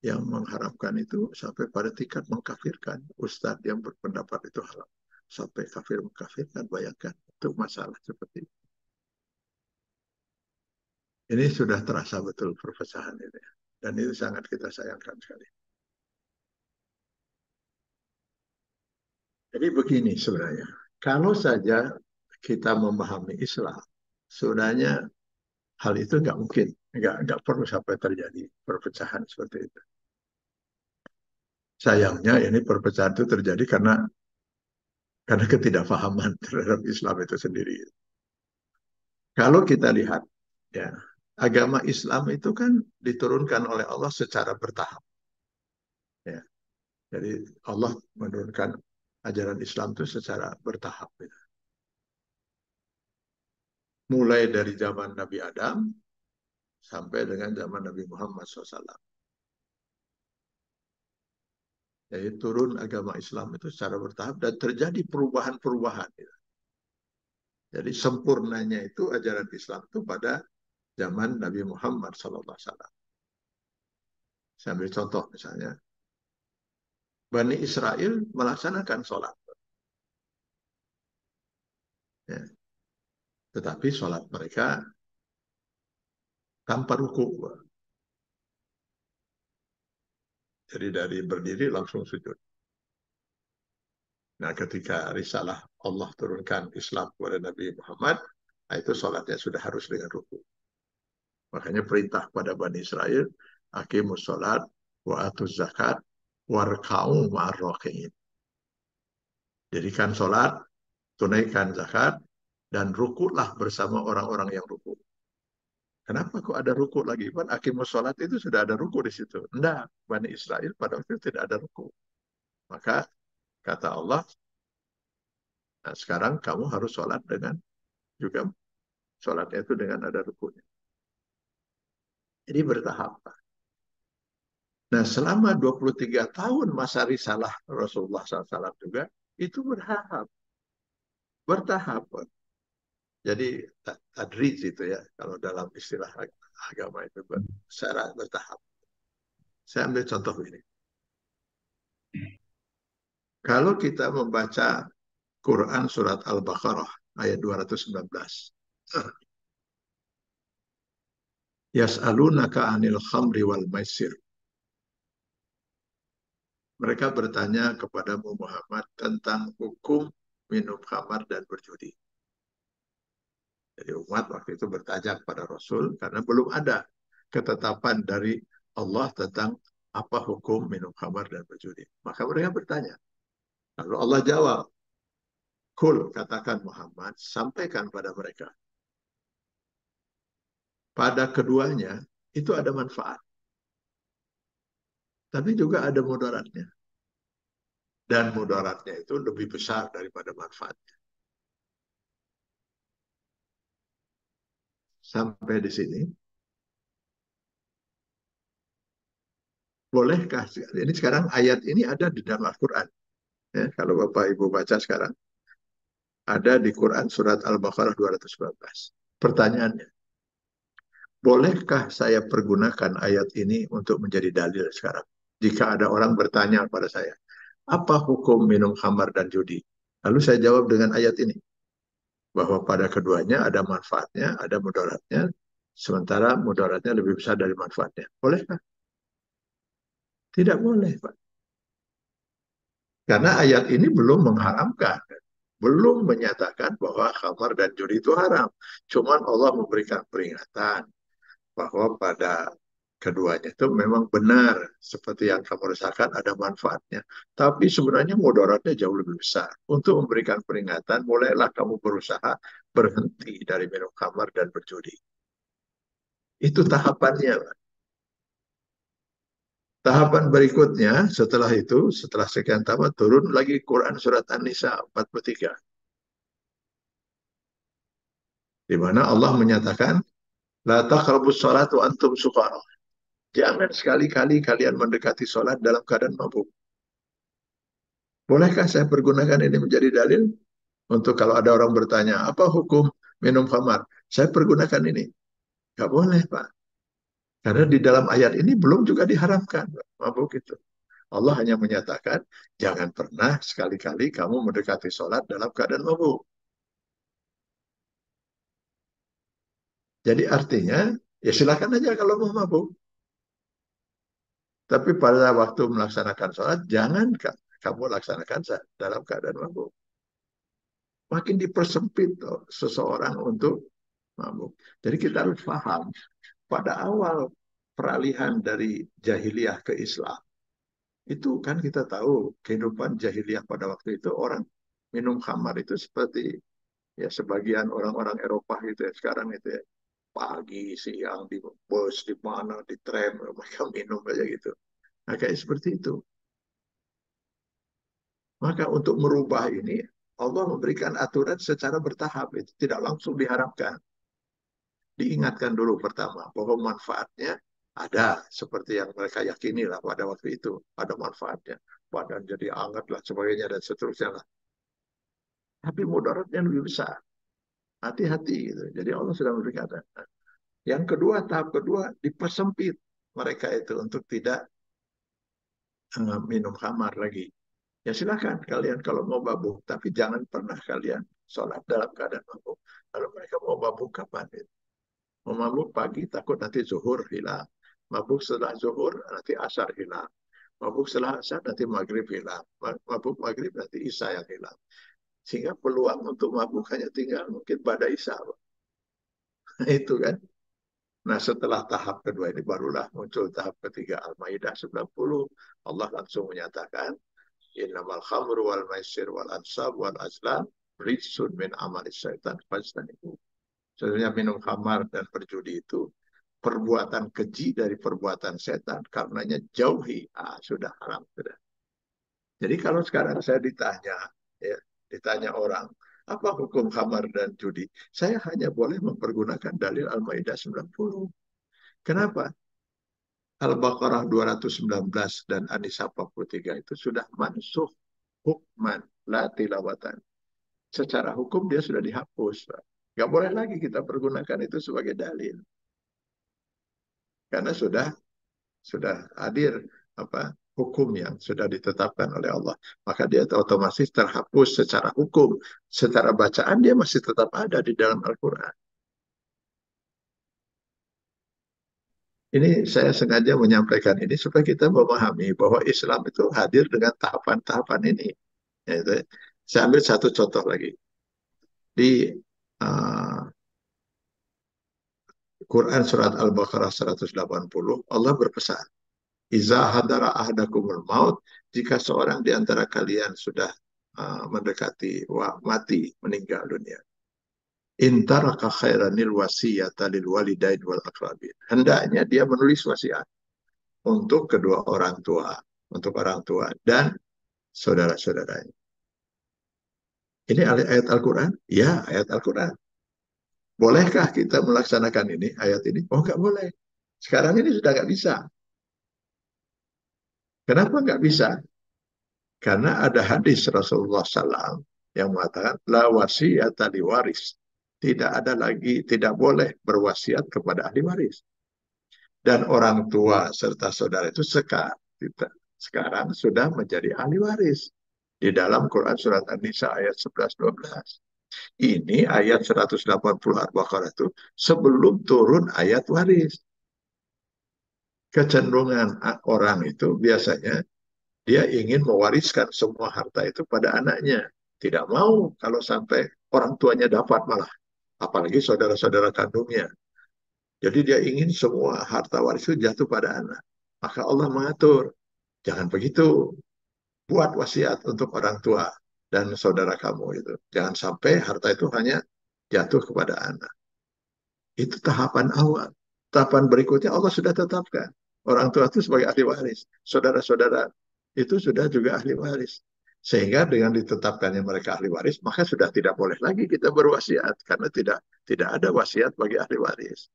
yang mengharapkan itu sampai pada tingkat mengkafirkan ustadz yang berpendapat itu halal, sampai kafir mengkafirkan. Bayangkan itu masalah seperti ini sudah terasa betul perpecahan ini, dan itu sangat kita sayangkan sekali. Jadi begini sebenarnya, kalau saja kita memahami Islam, sebenarnya hal itu nggak mungkin, nggak perlu sampai terjadi perpecahan seperti itu. Sayangnya ini perpecahan itu terjadi karena ketidakfahaman terhadap Islam itu sendiri. Kalau kita lihat, ya, agama Islam itu kan diturunkan oleh Allah secara bertahap. Ya. Jadi Allah menurunkan ajaran Islam itu secara bertahap. Ya. Mulai dari zaman Nabi Adam sampai dengan zaman Nabi Muhammad SAW. Jadi turun agama Islam itu secara bertahap dan terjadi perubahan-perubahan. Ya. Jadi sempurnanya itu ajaran Islam itu pada zaman Nabi Muhammad SAW. Saya ambil contoh misalnya, Bani Israel melaksanakan sholat. Ya. Tetapi sholat mereka tanpa ruku. Jadi dari berdiri langsung sujud. Nah, ketika risalah Allah turunkan Islam kepada Nabi Muhammad, nah itu sholatnya sudah harus dengan ruku. Makanya perintah pada Bani Israel, aqimus sholat, wa atuz zakat, warka'u ma'arroqi'in. Dirikan sholat, tunaikan zakat, dan rukuklah bersama orang-orang yang ruku. Kenapa kok ada ruku lagi? Kan aqimus sholat itu sudah ada ruku di situ. Enggak, Bani Israel pada waktu itu tidak ada ruku. Maka kata Allah, nah sekarang kamu harus sholat dengan juga sholatnya itu dengan ada rukunya. Jadi bertahap. Nah selama 23 tahun masa risalah Rasulullah SAW juga, itu bertahap. Bertahap. Jadi tadrij itu ya, kalau dalam istilah agama itu secara bertahap. Saya ambil contoh ini. Kalau kita membaca Quran surat Al-Baqarah ayat 219. Yas'alunaka 'anil khamri wal maisir. Mereka bertanya kepadamu Muhammad tentang hukum minum khamar dan berjudi. Jadi umat waktu itu bertanya kepada Rasul karena belum ada ketetapan dari Allah tentang apa hukum minum khamar dan berjudi. Maka mereka bertanya. Lalu Allah jawab, Kul, katakan Muhammad, sampaikan pada mereka. Pada keduanya, itu ada manfaat. Tapi juga ada mudaratnya. Dan mudaratnya itu lebih besar daripada manfaatnya. Sampai di sini. Bolehkah? Ini sekarang ayat ini ada di dalam Al-Quran. Ya, kalau Bapak Ibu baca sekarang. Ada di Quran surat Al-Baqarah 219. Pertanyaannya. Bolehkah saya pergunakan ayat ini untuk menjadi dalil sekarang? Jika ada orang bertanya pada saya, apa hukum minum khamar dan judi? Lalu saya jawab dengan ayat ini. Bahwa pada keduanya ada manfaatnya, ada mudaratnya, sementara mudaratnya lebih besar dari manfaatnya. Bolehkah? Tidak boleh, Pak. Karena ayat ini belum mengharamkan. Belum menyatakan bahwa khamar dan judi itu haram. Cuman Allah memberikan peringatan bahwa pada keduanya itu memang benar seperti yang kamu rasakan ada manfaatnya. Tapi sebenarnya mudaratnya jauh lebih besar. Untuk memberikan peringatan, mulailah kamu berusaha berhenti dari minum khamar dan berjudi. Itu tahapannya. Tahapan berikutnya setelah itu, setelah sekian tahapan, turun lagi Quran surat An-Nisa 43. Di mana Allah menyatakan, La taqrabus sholat wa antum sukara. Jangan sekali-kali kalian mendekati sholat dalam keadaan mabuk. Bolehkah saya pergunakan ini menjadi dalil? Untuk kalau ada orang bertanya, apa hukum minum khamar. Saya pergunakan ini. Nggak boleh, Pak. Karena di dalam ayat ini belum juga diharamkan mabuk itu. Allah hanya menyatakan, jangan pernah sekali-kali kamu mendekati sholat dalam keadaan mabuk. Jadi artinya, ya silakan aja kalau mau mabuk. Tapi pada waktu melaksanakan sholat, jangan kamu laksanakan dalam keadaan mabuk. Makin dipersempit seseorang untuk mabuk. Jadi kita harus paham, pada awal peralihan dari jahiliyah ke Islam, itu kan kita tahu kehidupan jahiliyah pada waktu itu orang minum khamar itu seperti ya sebagian orang-orang Eropa gitu ya sekarang itu ya. Pagi, siang, di bus, di mana, di tram, mereka minum aja gitu. Nah, kayak seperti itu. Maka untuk merubah ini, Allah memberikan aturan secara bertahap. Itu tidak langsung diharapkan. Diingatkan dulu pertama, bahwa manfaatnya ada. Seperti yang mereka yakini lah pada waktu itu. Ada manfaatnya. Badan jadi hangat lah, sebagainya, dan seterusnya lah. Tapi mudaratnya lebih besar. Hati-hati gitu. Jadi Allah sudah memberikan. Yang kedua, tahap kedua, dipersempit mereka itu untuk tidak minum khamar lagi. Ya silakan kalian kalau mau mabuk, tapi jangan pernah kalian sholat dalam keadaan mabuk. Kalau mereka mau mabuk kapan itu? Mau mabuk pagi takut nanti zuhur hilang. Mabuk setelah zuhur nanti asar hilang. Mabuk setelah asar nanti maghrib hilang. Mabuk maghrib nanti isya yang hilang. Sehingga peluang untuk mabuk hanya tinggal mungkin pada isya. Itu kan. Nah setelah tahap kedua ini barulah muncul tahap ketiga Al-Maidah 90. Allah langsung menyatakan innamal khamru wal maisir wal ansab wal azlam rijsun min amali syaitan fajtanibu. Sebenarnya minum khamar dan berjudi itu perbuatan keji dari perbuatan setan, karenanya jauhi. Sudah haram sudah. Jadi kalau sekarang saya ditanya, ya, ditanya orang, apa hukum khamar dan judi? Saya hanya boleh mempergunakan dalil Al-Maidah 90. Kenapa? Al-Baqarah 219 dan An-Nisa 43 itu sudah mansuh hukman, la tilawatan. Secara hukum dia sudah dihapus. Nggak boleh lagi kita pergunakan itu sebagai dalil. Karena sudah hadir hukum yang sudah ditetapkan oleh Allah. Maka dia otomatis terhapus secara hukum. Secara bacaan dia masih tetap ada di dalam Al-Quran. Ini saya sengaja menyampaikan ini supaya kita memahami bahwa Islam itu hadir dengan tahapan-tahapan ini. Saya ambil satu contoh lagi. Di Quran surat Al-Baqarah 180, Allah berpesan, Iza hadara ahdakumul maut, jika seorang di antara kalian sudah mendekati mati, meninggal dunia. Intaraka khairanil wasiyata lil walidain wal akrabin. Hendaknya dia menulis wasiat untuk kedua orang tua, dan saudara-saudaranya. Ini ayat Al-Quran? Ya, ayat Al-Quran. Bolehkah kita melaksanakan ini, ayat ini? Oh, nggak boleh. Sekarang ini sudah nggak bisa. Kenapa nggak bisa? Karena ada hadis Rasulullah SAW yang mengatakan, la wasiyata li waris. Tidak ada lagi, tidak boleh berwasiat kepada ahli waris. Dan orang tua serta saudara itu sekarang sudah menjadi ahli waris. Di dalam Quran Surat An-Nisa ayat 11-12. Ini ayat 180 Al-Baqarah itu sebelum turun ayat waris. Kecenderungan orang itu biasanya dia ingin mewariskan semua harta itu pada anaknya. Tidak mau kalau sampai orang tuanya dapat malah. Apalagi saudara-saudara kandungnya. Jadi dia ingin semua harta waris itu jatuh pada anak. Maka Allah mengatur. Jangan begitu. Buat wasiat untuk orang tua dan saudara kamu itu. Jangan sampai harta itu hanya jatuh kepada anak. Itu tahapan awal. Tahapan berikutnya Allah sudah tetapkan. Orang tua itu sebagai ahli waris. Saudara-saudara itu sudah juga ahli waris. Sehingga dengan ditetapkannya mereka ahli waris, maka sudah tidak boleh lagi kita berwasiat. Karena tidak ada wasiat bagi ahli waris.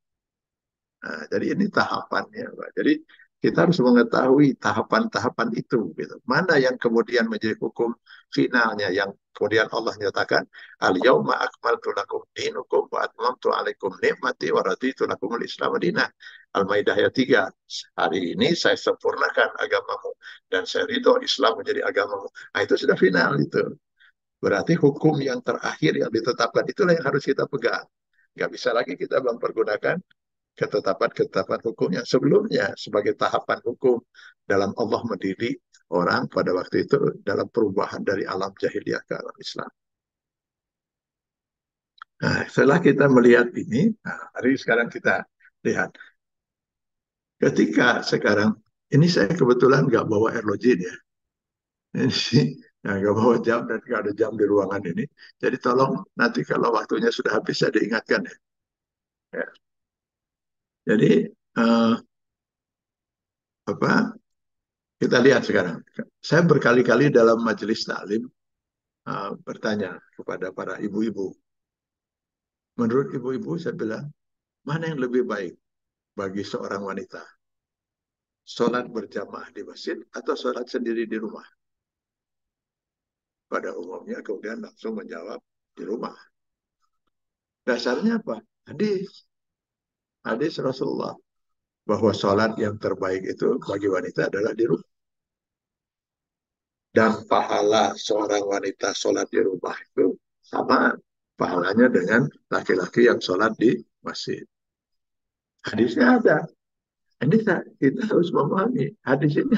Nah, jadi ini tahapannya, Pak. Jadi Kita harus mengetahui tahapan-tahapan itu. Gitu. Mana yang kemudian menjadi hukum finalnya, yang kemudian Allah nyatakan, Al-yawma akmaltu lakum dinukum wa atmamtu alaikum nikmati wa raditu lakumul Islam madinah. Al-Maidah ayat 3. Hari ini saya sempurnakan agamamu dan saya ridho Islam menjadi agamamu. Nah, itu sudah final itu. Berarti hukum yang terakhir yang ditetapkan itulah yang harus kita pegang. Nggak bisa lagi kita mempergunakan ketetapan-ketetapan hukum yang sebelumnya sebagai tahapan hukum dalam Allah mendidik orang pada waktu itu dalam perubahan dari alam jahiliyah ke alam Islam. Nah, setelah kita melihat ini, hari sekarang kita lihat. Ketika sekarang, ini saya kebetulan nggak bawa erlogin ya. Ini nggak bawa jam dan nggak ada jam di ruangan ini. Jadi tolong nanti kalau waktunya sudah habis saya diingatkan ya. Ya. Jadi apa? Kita lihat sekarang. Saya berkali-kali dalam majelis taklim bertanya kepada para ibu-ibu. Menurut ibu-ibu saya bilang, mana yang lebih baik bagi seorang wanita? Sholat berjamaah di masjid atau sholat sendiri di rumah? Pada umumnya kemudian langsung menjawab di rumah. Dasarnya apa? Hadis. Hadis Rasulullah. Bahwa sholat yang terbaik itu bagi wanita adalah di rumah. Dan pahala seorang wanita sholat di rumah itu sama pahalanya dengan laki-laki yang sholat di masjid. Hadisnya ada. Ini kita harus memahami. Hadis ini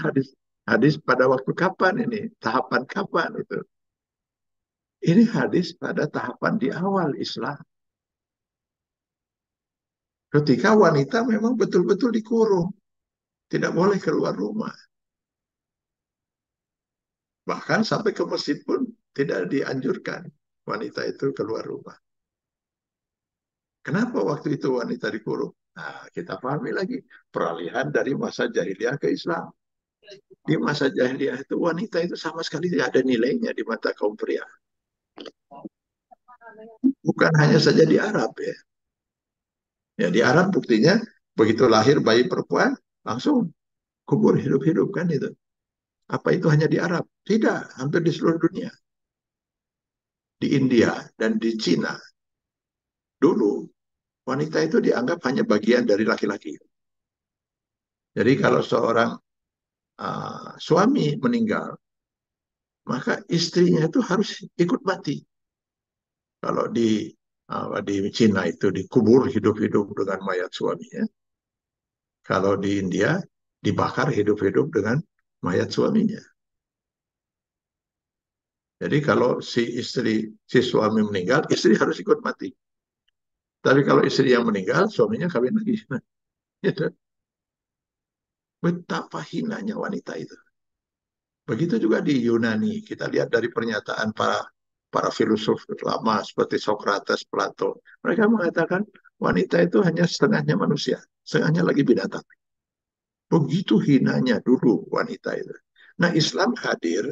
hadis pada waktu kapan ini? Tahapan kapan itu? Ini hadis pada tahapan di awal Islam. Ketika wanita memang betul-betul dikurung. Tidak boleh keluar rumah. Bahkan sampai ke masjid pun tidak dianjurkan wanita itu keluar rumah. Kenapa waktu itu wanita dikurung? Nah, kita pahami lagi. Peralihan dari masa jahiliyah ke Islam. Di masa jahiliyah itu wanita itu sama sekali tidak ada nilainya di mata kaum pria. Bukan hanya saja di Arab ya. Ya di Arab buktinya begitu lahir bayi perempuan langsung kubur hidup-hidup kan itu. Apa itu hanya di Arab? Tidak, hampir di seluruh dunia. Di India dan di Cina dulu wanita itu dianggap hanya bagian dari laki-laki. Jadi kalau seorang suami meninggal, maka istrinya itu harus ikut mati. Kalau di Cina itu dikubur hidup-hidup dengan mayat suaminya. Kalau di India dibakar hidup-hidup dengan mayat suaminya. Jadi kalau si suami meninggal, istri harus ikut mati. Tapi kalau istri yang meninggal, suaminya kawin lagi. Betapa hinanya wanita itu. Begitu juga di Yunani. Kita lihat dari pernyataan para filsuf lama seperti Socrates, Plato. Mereka mengatakan wanita itu hanya setengahnya manusia, setengahnya lagi binatang. Begitu hinanya dulu wanita itu. Nah, Islam hadir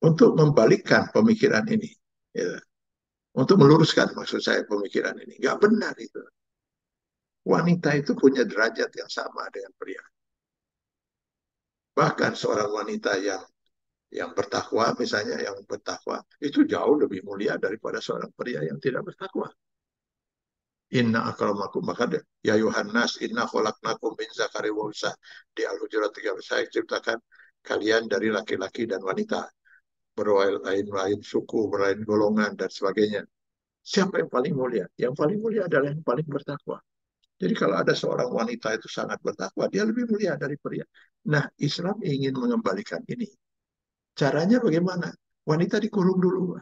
untuk membalikkan pemikiran ini. Ya. Untuk meluruskan maksud saya pemikiran ini. Nggak benar itu. Wanita itu punya derajat yang sama dengan pria. Bahkan seorang wanita yang bertakwa, misalnya yang bertakwa, itu jauh lebih mulia daripada seorang pria yang tidak bertakwa. Inna akramakum, maka ya Yohanes, inna khalaqnakum min zakari wa unsa. Di Al-Hujurat 13, saya ciptakan kalian dari laki-laki dan wanita. Berlain-lain suku, berlain golongan, dan sebagainya. Siapa yang paling mulia? Yang paling mulia adalah yang paling bertakwa. Jadi kalau ada seorang wanita itu sangat bertakwa, dia lebih mulia dari pria. Nah, Islam ingin mengembalikan ini. Caranya bagaimana? Wanita dikurung dulu.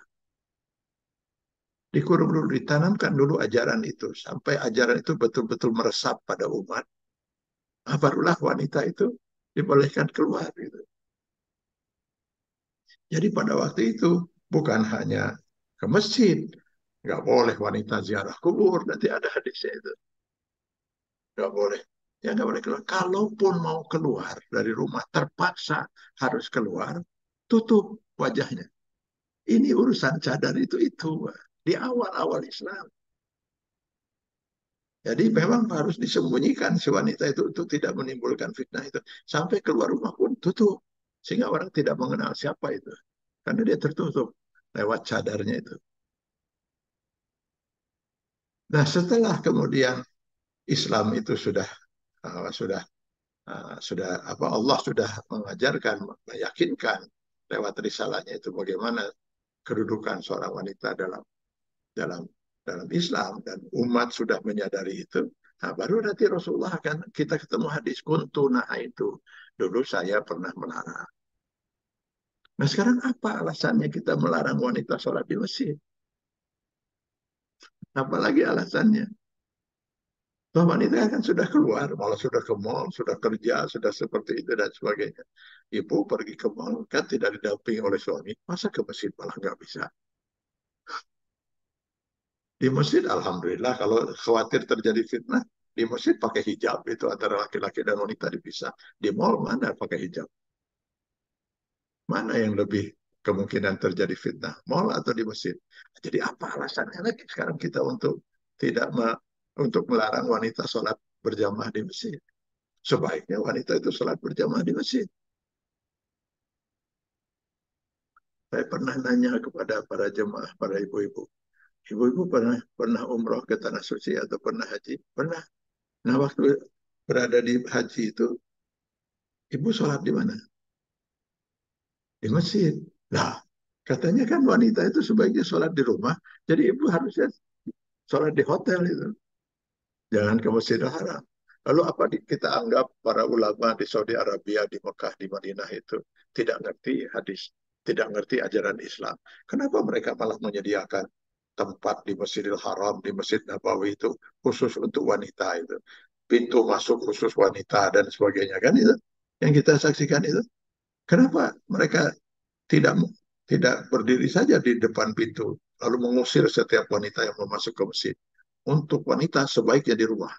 Dikurung dulu, ditanamkan dulu ajaran itu. Sampai ajaran itu betul-betul meresap pada umat. Barulah wanita itu dibolehkan keluar. Gitu. Jadi pada waktu itu bukan hanya ke masjid. Nggak boleh wanita ziarah kubur. Nanti ada hadisnya itu. Nggak boleh. Ya nggak boleh keluar. Kalaupun mau keluar dari rumah, terpaksa harus keluar, tutup wajahnya. Ini urusan cadar itu di awal-awal Islam. Jadi memang harus disembunyikan si wanita itu untuk tidak menimbulkan fitnah itu. Sampai keluar rumah pun tutup. Sehingga orang tidak mengenal siapa itu. Karena dia tertutup lewat cadarnya itu. Nah, setelah kemudian Islam itu sudah apa Allah sudah mengajarkan, meyakinkan lewat risalahnya itu bagaimana kedudukan seorang wanita dalam dalam Islam dan umat sudah menyadari itu. Nah, baru nanti Rasulullah akan kita ketemu hadis kuntuna itu. Dulu saya pernah melarang. Nah, sekarang apa alasannya kita melarang wanita sholat di masjid? Apalagi alasannya? Toh wanita kan sudah keluar, malah sudah ke mall, sudah kerja, sudah seperti itu dan sebagainya. Ibu pergi ke mall kan tidak didampingi oleh suami, masa ke masjid malah nggak bisa. Di masjid, alhamdulillah, kalau khawatir terjadi fitnah, di masjid pakai hijab itu antara laki-laki dan wanita dipisah. Di mall mana pakai hijab? Mana yang lebih kemungkinan terjadi fitnah? Mall atau di masjid? Jadi apa alasannya lagi sekarang kita tidak untuk melarang wanita sholat berjamaah di masjid? Sebaiknya wanita itu sholat berjamaah di masjid. Saya pernah nanya kepada para jemaah, para ibu-ibu. Ibu-ibu pernah umroh ke Tanah Suci atau pernah haji? Pernah. Nah, waktu berada di haji itu, ibu sholat di mana? Di masjid. Nah, katanya kan wanita itu sebaiknya sholat di rumah, jadi ibu harusnya sholat di hotel itu. Jangan ke Masjidil Haram. Lalu apa kita anggap para ulama di Saudi Arabia, di Mekah, di Madinah itu tidak ngerti hadis, tidak ngerti ajaran Islam. Kenapa mereka malah menyediakan tempat di Masjidil Haram, di Masjid Nabawi itu khusus untuk wanita itu. Pintu masuk khusus wanita dan sebagainya kan itu. Yang kita saksikan itu. Kenapa mereka tidak tidak berdiri saja di depan pintu lalu mengusir setiap wanita yang mau masuk ke masjid? Untuk wanita sebaiknya di rumah,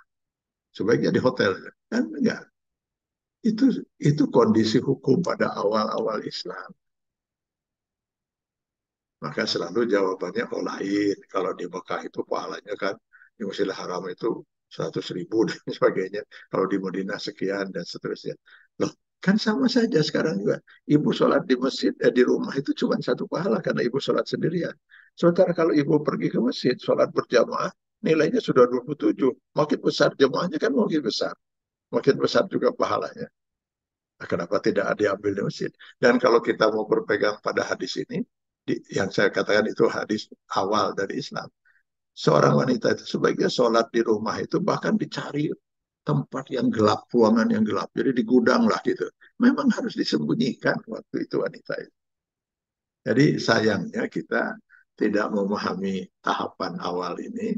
sebaiknya di hotel. Kan enggak. Itu kondisi hukum pada awal-awal Islam. Maka selalu jawabannya oh lain. Kalau di Mekah itu pahalanya kan di Masjidil Haram itu 100.000 dan sebagainya. Kalau di Madinah sekian dan seterusnya. Loh, kan sama saja sekarang juga. Ibu sholat di masjid, di rumah itu cuma satu pahala karena ibu sholat sendirian. Sementara kalau ibu pergi ke masjid, sholat berjamaah, nilainya sudah 27. Makin besar jamaahnya kan makin besar. Makin besar juga pahalanya. Nah, kenapa tidak diambil di masjid? Dan kalau kita mau berpegang pada hadis ini, yang saya katakan itu hadis awal dari Islam. Seorang wanita itu sebaiknya sholat di rumah itu bahkan dicari tempat yang gelap, ruangan yang gelap. Jadi di gudang lah gitu. Memang harus disembunyikan waktu itu wanita itu. Jadi sayangnya kita tidak memahami tahapan awal ini,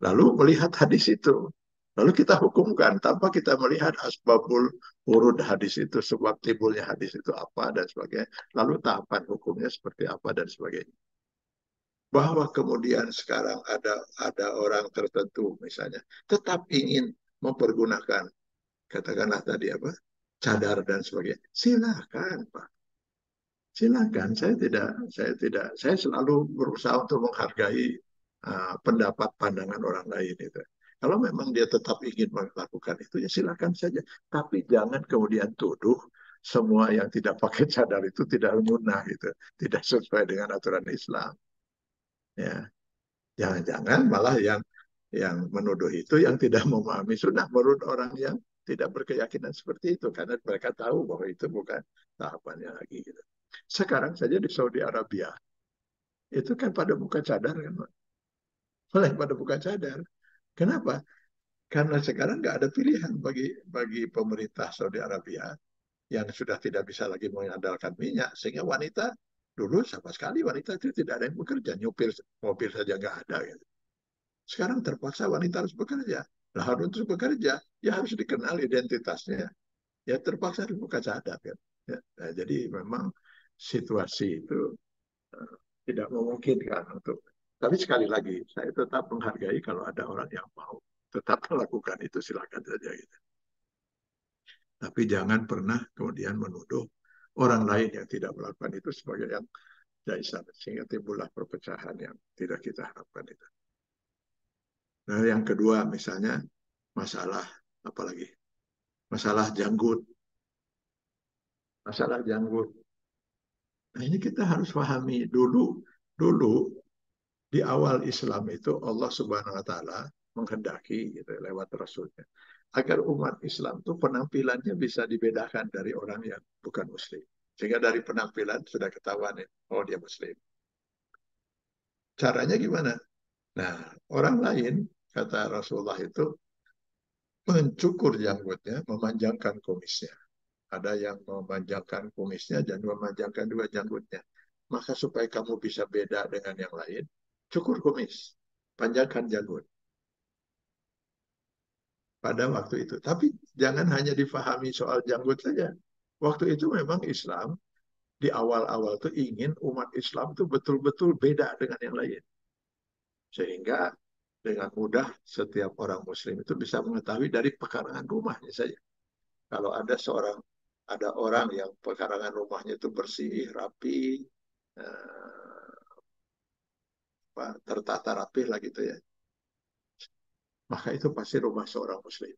lalu melihat hadis itu. Lalu kita hukumkan tanpa kita melihat asbabul urud hadis itu, sebab timbulnya hadis itu apa dan sebagainya. Lalu tahapan hukumnya seperti apa dan sebagainya. Bahwa kemudian sekarang ada orang tertentu misalnya tetap ingin mempergunakan katakanlah tadi apa cadar dan sebagainya. Silakan Pak. Silakan, saya selalu berusaha untuk menghargai pendapat pandangan orang lain itu. Kalau memang dia tetap ingin melakukan itu, ya silakan saja. Tapi jangan kemudian tuduh semua yang tidak pakai cadar itu tidak munah gitu, tidak sesuai dengan aturan Islam. Ya, jangan-jangan malah yang menuduh itu yang tidak memahami sunnah menurut orang yang tidak berkeyakinan seperti itu karena mereka tahu bahwa itu bukan tahapannya lagi gitu. Sekarang saja di Saudi Arabia itu kan pada buka cadar kan, Pak. Mulai pada buka cadar. Kenapa? Karena sekarang nggak ada pilihan bagi pemerintah Saudi Arabia yang sudah tidak bisa lagi mengandalkan minyak sehingga wanita dulu sama sekali wanita itu tidak ada yang bekerja, nyupir mobil saja nggak ada gitu. Sekarang terpaksa wanita harus bekerja. Nah, harus bekerja, ya harus dikenal identitasnya. Ya terpaksa dibuka cadar kan. Ya, nah, jadi memang situasi itu tidak memungkinkan untuk. Tapi sekali lagi, saya tetap menghargai kalau ada orang yang mau tetap melakukan itu silakan saja gitu. Tapi jangan pernah kemudian menuduh orang lain yang tidak melakukan itu sebagai yang jaisan sehingga timbullah perpecahan yang tidak kita harapkan itu. Nah, yang kedua misalnya masalah apa lagi? Masalah janggut. Masalah janggut. Nah, ini kita harus pahami dulu di awal Islam itu Allah Subhanahu wa taala menghendaki gitu lewat rasulnya agar umat Islam itu penampilannya bisa dibedakan dari orang yang bukan muslim. Sehingga dari penampilan sudah ketahuan oh dia muslim. Caranya gimana? Nah, orang lain kata Rasulullah itu mencukur janggutnya, memanjangkan kumisnya. Ada yang memanjangkan kumisnya dan memanjangkan dua janggutnya. Maka supaya kamu bisa beda dengan yang lain, cukur kumis, panjangkan janggut pada waktu itu. Tapi jangan hanya difahami soal janggut saja. Waktu itu memang Islam di awal-awal itu ingin umat Islam itu betul-betul beda dengan yang lain. Sehingga dengan mudah setiap orang muslim itu bisa mengetahui dari pekarangan rumahnya saja. Kalau ada orang yang pekarangan rumahnya itu bersih, rapi, tertata rapi lah gitu ya. Maka itu pasti rumah seorang muslim.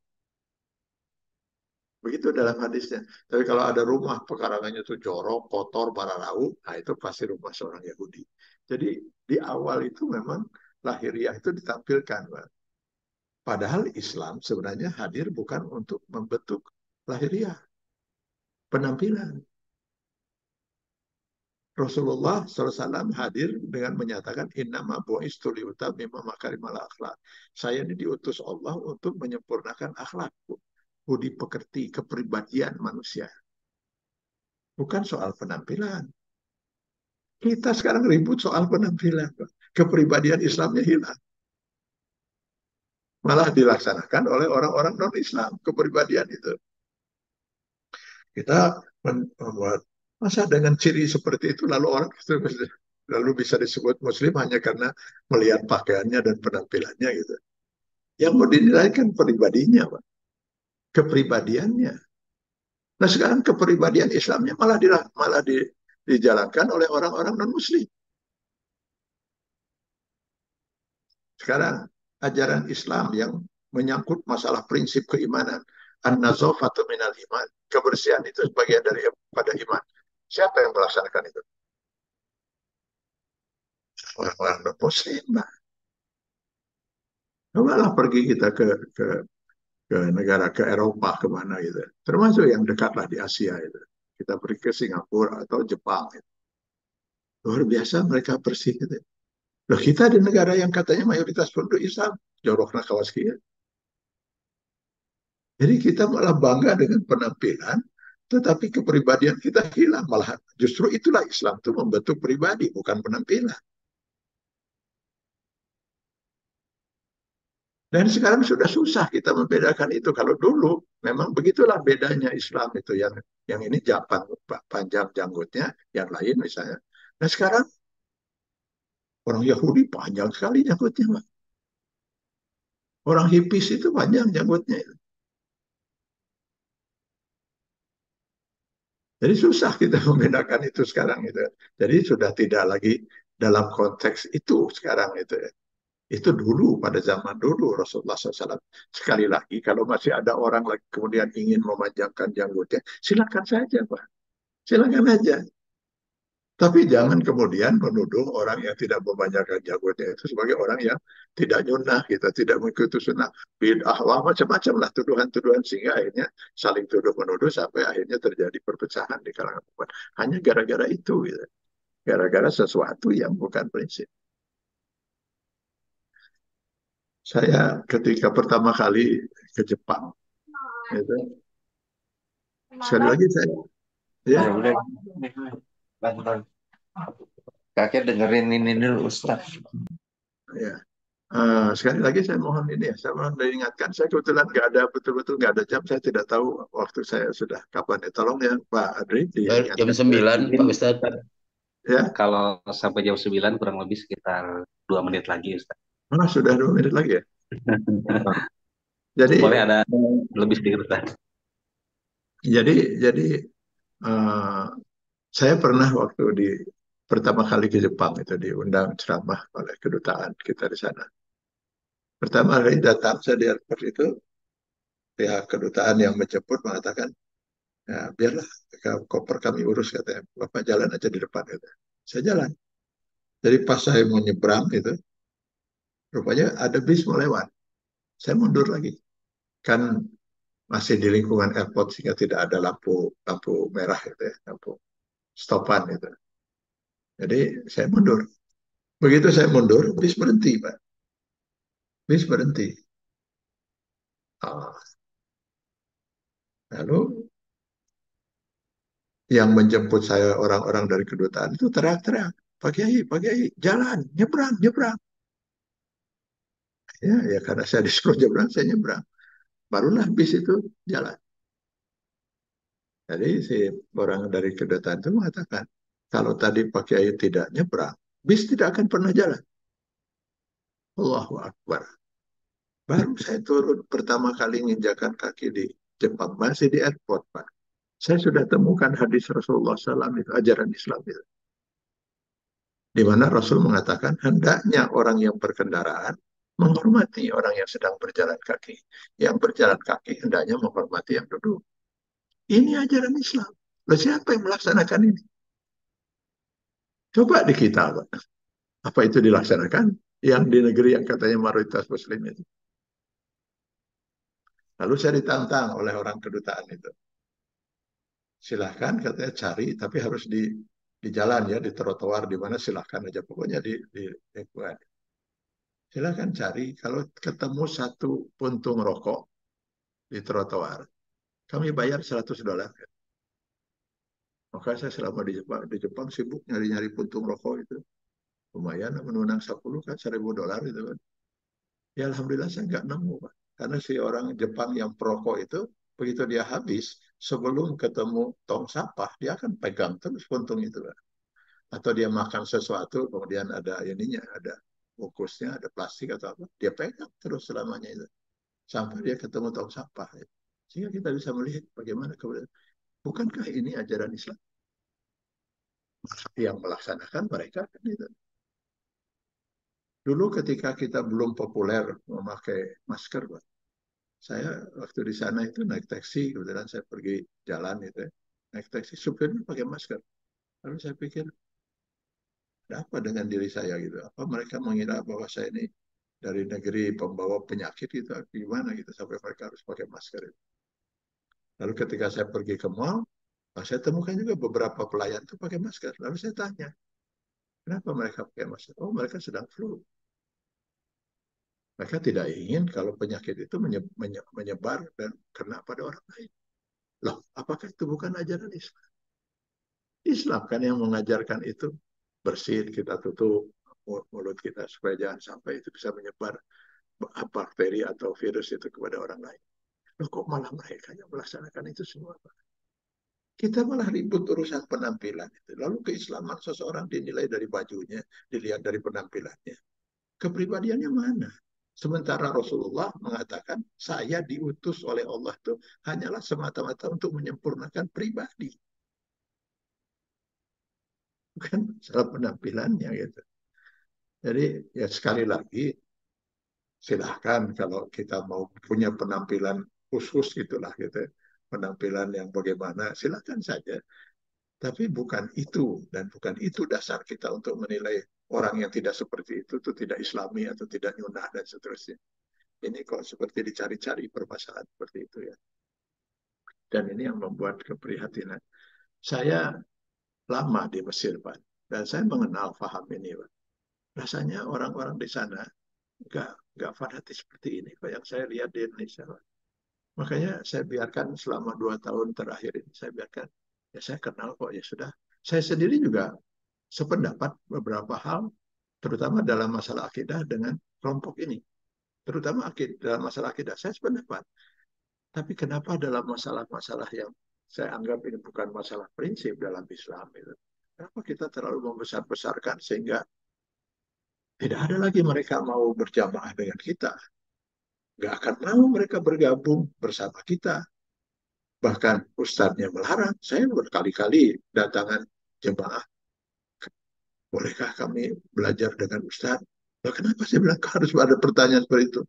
Begitu dalam hadisnya. Tapi kalau ada rumah pekarangannya itu jorok, kotor, bararau, nah itu pasti rumah seorang Yahudi. Jadi di awal itu memang lahiriah itu ditampilkan, Pak. Padahal Islam sebenarnya hadir bukan untuk membentuk lahiriah, penampilan. Rasulullah SAW hadir dengan menyatakan innama bu'istu liutammima makarimal akhlak. Saya ini diutus Allah untuk menyempurnakan akhlak, budi pekerti, kepribadian manusia. Bukan soal penampilan. Kita sekarang ribut soal penampilan. Kepribadian Islamnya hilang. Malah dilaksanakan oleh orang-orang non-Islam, kepribadian itu. Kita membuat, masa dengan ciri seperti itu lalu orang itu lalu bisa disebut muslim hanya karena melihat pakaiannya dan penampilannya gitu. Yang mau dinilai kan pribadinya, Pak. Kepribadiannya. Nah sekarang kepribadian Islamnya malah dijalankan oleh orang-orang non-muslim. Sekarang ajaran Islam yang menyangkut masalah prinsip keimanan, an-nazafatu minal iman, kebersihan itu sebagian pada iman. Siapa yang melaksanakan itu? Orang-orang non-muslim. Nah, malah pergi kita ke negara, ke Eropa, kemana gitu. Termasuk yang dekatlah di Asia itu. Kita pergi ke Singapura atau Jepang. Gitu. Luar biasa mereka bersih gitu. Loh kita di negara yang katanya mayoritas penduduk Islam, joroknya kawas kia. Jadi kita malah bangga dengan penampilan, tetapi kepribadian kita hilang. Malah justru itulah Islam itu membentuk pribadi, bukan penampilan. Dan sekarang sudah susah kita membedakan itu. Kalau dulu memang begitulah bedanya Islam itu yang ini Japan panjang janggutnya, yang lain misalnya. Nah sekarang orang Yahudi panjang sekali janggutnya, Pak. Orang hipis itu panjang janggutnya. Jadi susah kita membedakan itu sekarang itu. Jadi sudah tidak lagi dalam konteks itu sekarang itu. Itu dulu pada zaman dulu Rasulullah SAW. Sekali lagi kalau masih ada orang lagi kemudian ingin memanjangkan janggutnya, silakan saja Pak. Silakan aja. Tapi jangan kemudian menuduh orang yang tidak memanjangkan janggutnya itu sebagai orang yang tidak nyunah, kita tidak mengikuti sunnah, bid'ah, macam-macam lah tuduhan-tuduhan sehingga akhirnya saling tuduh-menuduh sampai akhirnya terjadi perpecahan di kalangan umat. Hanya gara-gara itu, gitu. Gara-gara sesuatu yang bukan prinsip. Saya ketika pertama kali ke Jepang, gitu, sekali lagi saya, ya, Ya udah, kakek dengerin ini dulu Ustaz. ya. Sekali lagi saya mohon ini ya, saya mohon diingatkan, saya kebetulan nggak ada betul-betul nggak ada jam, saya tidak tahu waktu saya sudah kapan ya. Tolong ya Pak Adri diingatkan. Jam 9 Pak Ustadz. Ya, Kalau sampai jam 9 kurang lebih sekitar 2 menit lagi, Ustaz. sudah 2 menit lagi ya. Jadi Boleh ada lebih sedikit, Ustaz. jadi saya pernah waktu pertama kali ke Jepang itu diundang ceramah oleh kedutaan kita di sana. Pertama kali datang saya di airport itu, pihak kedutaan yang menjemput mengatakan, ya biarlah koper kami urus katanya. Bapak jalan aja di depan katanya. Saya jalan. Jadi pas saya mau nyebrang itu, rupanya ada bis mau lewat. Saya mundur lagi. Kan masih di lingkungan airport sehingga tidak ada lampu lampu merah gitu ya, lampu stopan gitu. Jadi saya mundur. Begitu saya mundur, bis berhenti, Pak. Bis berhenti. Ah, lalu yang menjemput saya orang-orang dari kedutaan itu teriak-teriak, Pak Kiai, jalan, nyebrang, nyebrang. Ya karena saya disuruh nyebrang, saya nyebrang. Barulah bis itu jalan. Jadi si orang dari kedutaan itu mengatakan, kalau tadi Pak Kiai tidak nyebrang, bis tidak akan pernah jalan. Allahu Akbar. Baru saya turun pertama kali menginjakan kaki di Jepang, masih di airport, Pak. Saya sudah temukan hadis Rasulullah SAW itu, ajaran Islam itu. Di mana Rasul mengatakan, hendaknya orang yang berkendaraan menghormati orang yang sedang berjalan kaki. Yang berjalan kaki hendaknya menghormati yang duduk. Ini ajaran Islam. Loh, siapa yang melaksanakan ini? Coba di kita, Pak. Apa itu dilaksanakan? Yang di negeri yang katanya mayoritas Muslim itu. Lalu saya ditantang oleh orang kedutaan itu. Silahkan katanya cari, tapi harus di jalan ya, di trotoar di mana silahkan aja. Pokoknya di lingkungan. Silahkan cari, kalau ketemu satu puntung rokok di trotoar, kami bayar $100. Maka saya selama di Jepang sibuk nyari-nyari puntung rokok itu. Lumayan menunang 10 kan $1.000 itu kan. Ya Alhamdulillah saya nggak nemu, Pak. Karena si orang Jepang yang perokok itu, begitu dia habis, sebelum ketemu tong sampah, dia akan pegang terus puntung itu, Pak. Atau dia makan sesuatu, kemudian ada ininya, ada bungkusnya, ada plastik atau apa, dia pegang terus selamanya itu. Sampai dia ketemu tong sampah. Ya. Sehingga kita bisa melihat bagaimana kemudian, bukankah ini ajaran Islam? Yang melaksanakan mereka kan itu. Dulu ketika kita belum populer memakai masker, Pak, saya waktu di sana itu naik taksi, kebetulan saya pergi jalan itu, naik taksi, supirnya pakai masker. Lalu saya pikir, ada apa dengan diri saya gitu? Apa mereka mengira bahwa saya ini dari negeri pembawa penyakit gitu, gimana gitu, sampai mereka harus pakai masker itu. Lalu ketika saya pergi ke mall, saya temukan juga beberapa pelayan itu pakai masker. Lalu saya tanya, kenapa mereka pakai masker? Oh, mereka sedang flu. Mereka tidak ingin kalau penyakit itu menyebar dan kena pada orang lain. Loh, apakah itu bukan ajaran Islam? Islam kan yang mengajarkan itu. Bersin, kita tutup mulut kita supaya jangan sampai itu bisa menyebar bakteri atau virus itu kepada orang lain. Loh, kok malah mereka yang melaksanakan itu semua, Pak? Kita malah ribut urusan penampilan itu. Lalu keislaman seseorang dinilai dari bajunya, dilihat dari penampilannya. Kepribadiannya mana? Sementara Rasulullah mengatakan, saya diutus oleh Allah itu hanyalah semata-mata untuk menyempurnakan pribadi. Bukan salah penampilannya gitu. Jadi ya sekali lagi, silahkan kalau kita mau punya penampilan khusus gitulah gitu. Penampilan yang bagaimana, silahkan saja. Tapi bukan itu, dan bukan itu dasar kita untuk menilai orang yang tidak seperti itu tidak islami atau tidak nyunah dan seterusnya. Ini kok seperti dicari-cari permasalahan seperti itu ya. Dan ini yang membuat keprihatinan. Saya lama di Mesir, Pak. Dan saya mengenal faham ini, Pak. Rasanya orang-orang di sana nggak fanatis seperti ini, Pak, yang saya lihat di Indonesia, Pak. Makanya saya biarkan selama 2 tahun terakhir ini, saya biarkan, ya saya kenal kok, ya sudah. Saya sendiri juga sependapat beberapa hal, terutama dalam masalah akidah dengan kelompok ini. Terutama dalam masalah akidah, saya sependapat. Tapi kenapa dalam masalah-masalah yang saya anggap ini bukan masalah prinsip dalam Islam itu, kenapa kita terlalu membesar-besarkan sehingga tidak ada lagi mereka mau berjamaah dengan kita. Nggak akan mau mereka bergabung bersama kita. Bahkan ustadznya melarang. Saya berkali-kali datangan jemaah. Bolehkah kami belajar dengan ustadz? Nah, kenapa saya bilang harus ada pertanyaan seperti itu?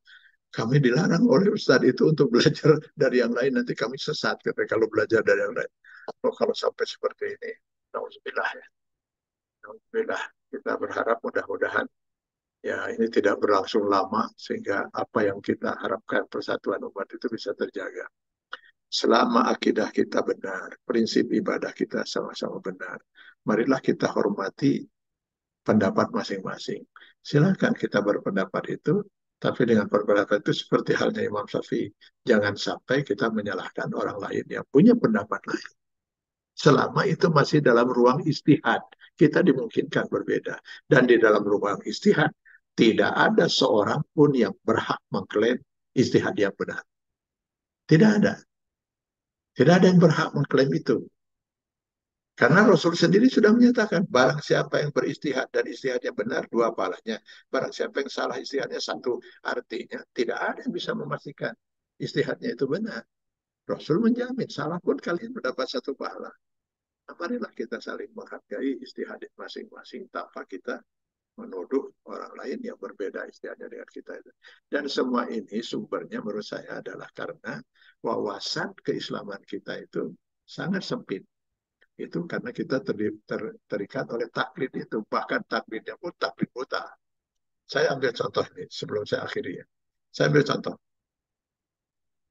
Kami dilarang oleh Ustadz itu untuk belajar dari yang lain, nanti kami sesat kalau belajar dari yang lain. Oh, kalau sampai seperti ini, nauzubillah ya. Nauzubillah. Kita berharap mudah-mudahan ya ini tidak berlangsung lama sehingga apa yang kita harapkan persatuan umat itu bisa terjaga. Selama akidah kita benar, prinsip ibadah kita sama-sama benar, marilah kita hormati pendapat masing-masing. Silakan kita berpendapat itu, tapi dengan berpendapat itu seperti halnya Imam Syafi'i. Jangan sampai kita menyalahkan orang lain yang punya pendapat lain. Selama itu masih dalam ruang istihad, kita dimungkinkan berbeda. Dan di dalam ruang istihad, tidak ada seorang pun yang berhak mengklaim istihad yang benar. Tidak ada. Tidak ada yang berhak mengklaim itu. Karena Rasul sendiri sudah menyatakan, barang siapa yang beristihad dan istihadnya benar, dua pahalanya. Barang siapa yang salah istihadnya, satu. Artinya, tidak ada yang bisa memastikan istihadnya itu benar. Rasul menjamin, salah pun kalian mendapat satu pahala. Nah, marilah kita saling menghargai istihad masing-masing tanpa kita menuduh orang lain yang berbeda istihadnya dengan kita. Dan semua ini sumbernya menurut saya adalah karena wawasan keislaman kita itu sangat sempit. Itu karena kita terikat oleh taklid itu. Bahkan taklidnya pun taklid buta. Saya ambil contoh ini sebelum saya akhiri ya. Saya ambil contoh.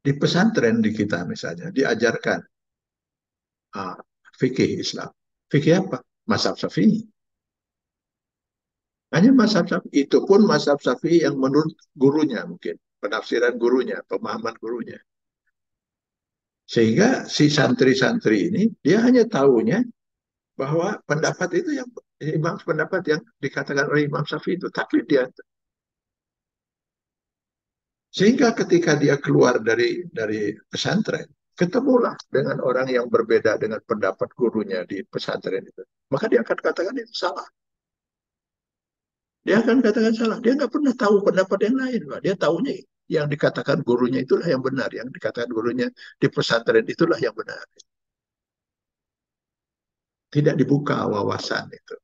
Di pesantren di kita misalnya diajarkan fikih Islam. Fikih apa? Mazhab Syafi'i. Hanya mazhab Syafi'i. Itu pun mazhab Syafi'i yang menurut gurunya mungkin. Penafsiran gurunya, pemahaman gurunya. Sehingga si santri-santri ini, dia hanya tahunya bahwa pendapat itu yang pendapat yang dikatakan oleh Imam Syafi'i itu taklid dia. Sehingga ketika dia keluar dari pesantren, ketemulah dengan orang yang berbeda dengan pendapat gurunya di pesantren itu. Maka dia akan katakan itu salah. Dia akan katakan salah. Dia nggak pernah tahu pendapat yang lain. Pak. Dia tahunya yang dikatakan gurunya itulah yang benar. Yang dikatakan gurunya di pesantren itulah yang benar. Tidak dibuka wawasan itu.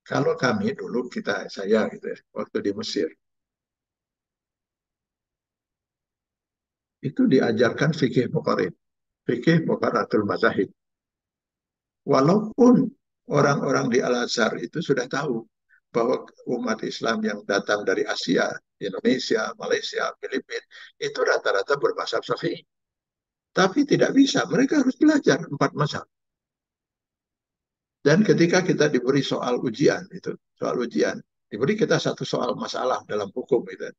Kalau kami dulu saya gitu ya, waktu di Mesir itu diajarkan fikih muqarrid, fikih muqarratul mazahib. Walaupun orang-orang di Al-Azhar itu sudah tahu bahwa umat Islam yang datang dari Asia, Indonesia, Malaysia, Filipina, itu rata-rata bermazhab Syafi'i. Tapi tidak bisa, mereka harus belajar 4 mazhab. Dan ketika kita diberi soal ujian, diberi kita satu soal masalah dalam hukum itu.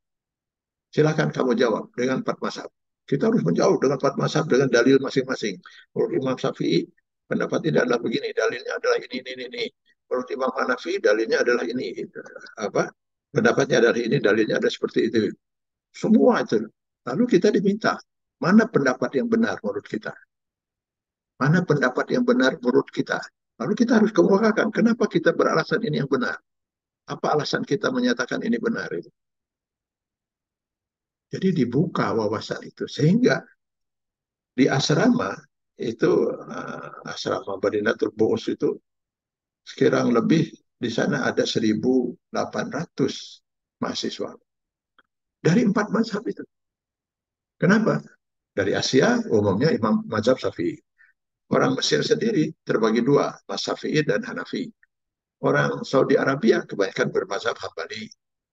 Silakan kamu jawab dengan 4 mazhab. Kita harus menjawab dengan 4 mazhab dengan dalil masing-masing. Menurut Imam Syafi'i, pendapat tidak adalah begini, dalilnya adalah ini. Menurut Imam Hanafi, dalilnya adalah ini. Pendapatnya adalah ini, dalilnya ada seperti itu. Semua itu. Lalu kita diminta, mana pendapat yang benar menurut kita? Mana pendapat yang benar menurut kita? Lalu kita harus kemukakan, kenapa kita beralasan ini yang benar? Apa alasan kita menyatakan ini benar itu? Jadi dibuka wawasan itu. Sehingga di asrama itu, asrama Madinatul Bu'us itu, sekarang lebih di sana ada 1.800 mahasiswa. Dari 4 mazhab itu. Kenapa? Dari Asia umumnya Imam mazhab Syafi'i. Orang Mesir sendiri terbagi 2, Syafi'i dan Hanafi. Orang Saudi Arabia kebanyakan bermazhab Hambali.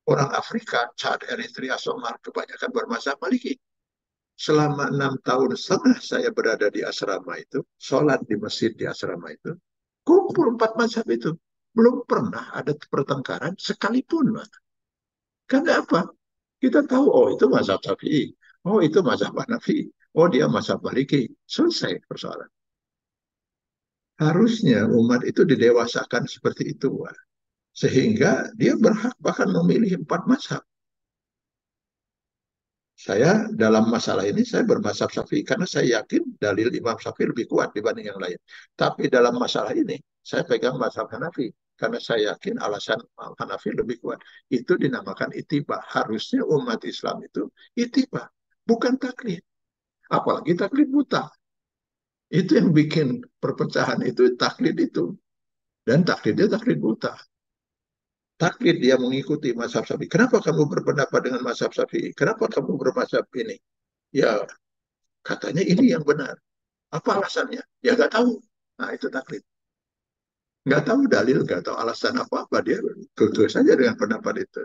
Orang Afrika, Chad, Eritrea, Somali kebanyakan bermazhab Maliki. Selama 6,5 tahun saya berada di asrama itu, sholat di masjid di asrama itu, kumpul 4 mazhab itu. Belum pernah ada pertengkaran sekalipun. Karena apa? Kita tahu, oh itu mazhab Syafi'i, oh itu mazhab Hanafi, oh dia mazhab Maliki. Selesai persoalan. Harusnya umat itu didewasakan seperti itu. Sehingga dia berhak bahkan memilih 4 mazhab. Saya dalam masalah ini saya bermazhab Syafi'i karena saya yakin dalil Imam Syafi'i lebih kuat dibanding yang lain. Tapi dalam masalah ini saya pegang mazhab Hanafi karena saya yakin alasan Hanafi lebih kuat. Itu dinamakan ittiba. Harusnya umat Islam itu ittiba, bukan taklid. Apalagi taklid buta. Itu yang bikin perpecahan itu taklid itu. Dan taklidnya taklid buta. taklid, dia mengikuti mazhab Syafi'i. Kenapa kamu berpendapat dengan mazhab Syafi'i? Kenapa kamu bermazhab ini? Ya, katanya ini yang benar. Apa alasannya? Ya nggak tahu. Nah, itu taklid. Nggak tahu dalil, nggak tahu alasan apa-apa. Dia tutur saja dengan pendapat itu.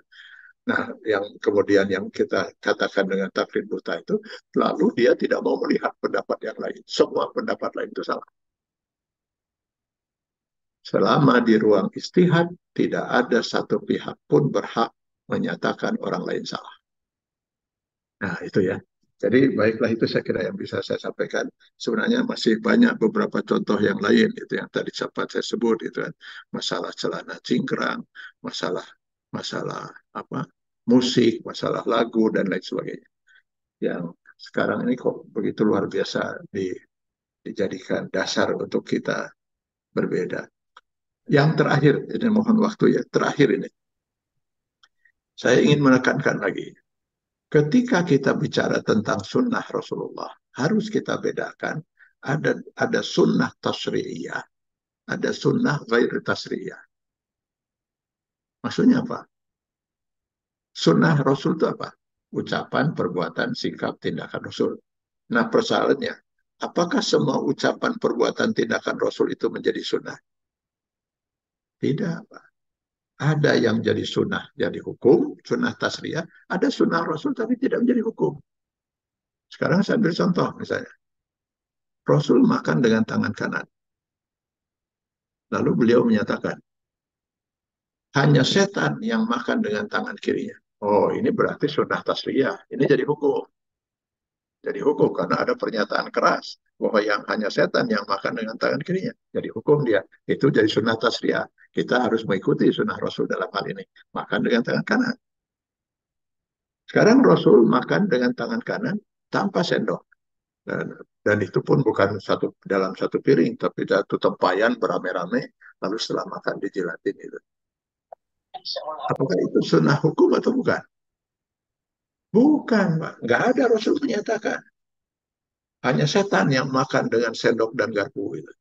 Nah, yang kemudian yang kita katakan dengan taklid buta itu, lalu dia tidak mau melihat pendapat yang lain. Semua pendapat lain itu salah. Selama di ruang istihad, tidak ada satu pihak pun berhak menyatakan orang lain salah. Nah, itu ya. Jadi baiklah, itu saya kira yang bisa saya sampaikan. Sebenarnya masih banyak beberapa contoh yang lain itu yang tadi sempat saya sebut itu kan, masalah celana cingkrang, masalah masalah apa musik, masalah lagu dan lain sebagainya. Yang sekarang ini kok begitu luar biasa dijadikan dasar untuk kita berbeda. Yang terakhir, ini mohon waktu ya, terakhir ini saya ingin menekankan lagi. Ketika kita bicara tentang sunnah Rasulullah, harus kita bedakan ada sunnah tasri'iyah, ada sunnah ghair tasri'iyah. Maksudnya apa? Sunnah Rasul itu apa? Ucapan, perbuatan, sikap, tindakan Rasul. Nah, persoalannya, apakah semua ucapan, perbuatan, tindakan Rasul itu menjadi sunnah? Tidak, Pak. Ada yang jadi sunnah, jadi hukum, sunnah tasriyah. Ada sunnah Rasul tapi tidak menjadi hukum. Sekarang saya ambil contoh misalnya. Rasul makan dengan tangan kanan. Lalu beliau menyatakan, hanya setan yang makan dengan tangan kirinya. Oh, ini berarti sunnah tasriyah. Ini jadi hukum. Jadi hukum karena ada pernyataan keras bahwa yang hanya setan yang makan dengan tangan kirinya. Jadi hukum dia. Itu jadi sunnah tasriyah. Kita harus mengikuti sunnah Rasul dalam hal ini. Makan dengan tangan kanan. Sekarang Rasul makan dengan tangan kanan tanpa sendok. Dan itu pun bukan dalam satu piring, tapi satu tempayan beramai-ramai, lalu setelah makan dijilatin itu. Apakah itu sunnah hukum atau bukan? Bukan, Pak. Nggak ada Rasul menyatakan. Hanya setan yang makan dengan sendok dan garpu itu.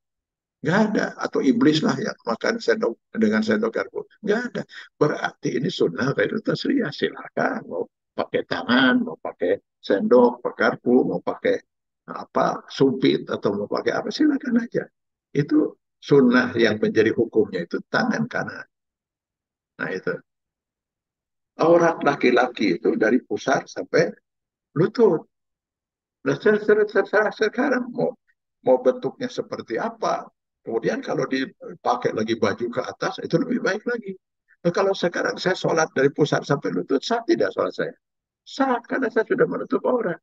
Nggak ada. Atau iblis lah yang makan sendok dengan sendok garpu. Nggak ada. Berarti ini sunnah ghairut tasriyah. Silakan. Mau pakai tangan, mau pakai sendok, pakai garpu, mau pakai apa sumpit atau mau pakai apa, silakan aja. Itu sunnah yang menjadi hukumnya itu tangan kanan. Nah itu. Aurat laki-laki itu dari pusar sampai lutut. Nah, sekarang mau bentuknya seperti apa? Kemudian kalau dipakai lagi baju ke atas, itu lebih baik lagi. Nah, kalau sekarang saya sholat dari pusat sampai lutut, sah tidak sholat saya? Sah, karena saya sudah menutup aurat.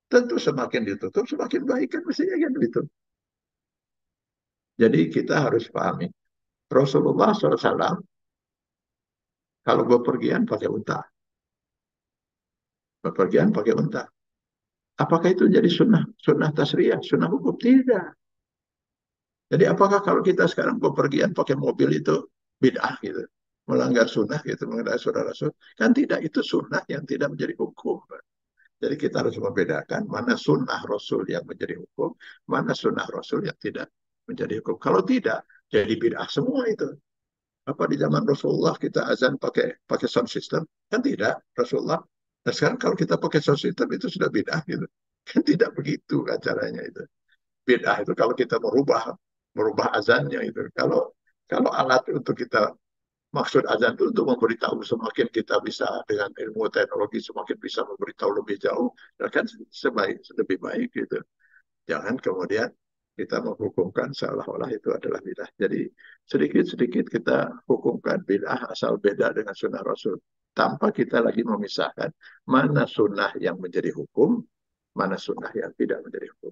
Tentu semakin ditutup, semakin baik kan mestinya kan begitu. Jadi kita harus pahami. Rasulullah SAW kalau bepergian pakai unta. Bepergian pakai unta. Apakah itu jadi sunnah tasriyah, sunnah hukum? Tidak. Jadi apakah kalau kita sekarang bepergian pakai mobil itu bid'ah gitu, melanggar sunnah gitu, melanggar sunnah Rasul? Kan tidak, itu sunnah yang tidak menjadi hukum. Jadi kita harus membedakan mana sunnah Rasul yang menjadi hukum, mana sunnah Rasul yang tidak menjadi hukum. Kalau tidak, jadi bid'ah semua itu. Apa di zaman Rasulullah kita azan pakai sound system? Kan tidak, Rasulullah. Nah sekarang kalau kita pakai sound system itu sudah bid'ah gitu. Kan tidak begitu acaranya itu. Bid'ah itu kalau kita merubah azannya itu. Kalau alat untuk kita maksud azan itu untuk memberitahu, semakin kita bisa dengan ilmu teknologi semakin bisa memberitahu lebih jauh, ya kan lebih baik gitu. Jangan kemudian kita menghukumkan seolah-olah itu adalah bid'ah. Jadi sedikit-sedikit kita hukumkan bid'ah asal beda dengan sunnah Rasul. Tanpa kita lagi memisahkan mana sunnah yang menjadi hukum, mana sunnah yang tidak menjadi hukum.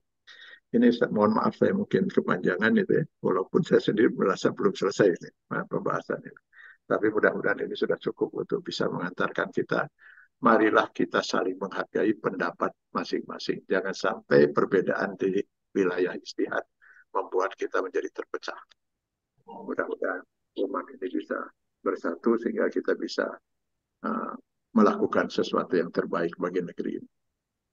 Ini mohon maaf saya mungkin kepanjangan itu ya. Walaupun saya sendiri merasa belum selesai ini pembahasan ini. Tapi mudah-mudahan ini sudah cukup untuk bisa mengantarkan kita. Marilah kita saling menghargai pendapat masing-masing. Jangan sampai perbedaan di wilayah istihad membuat kita menjadi terpecah. Mudah-mudahan umat ini bisa bersatu sehingga kita bisa melakukan sesuatu yang terbaik bagi negeri ini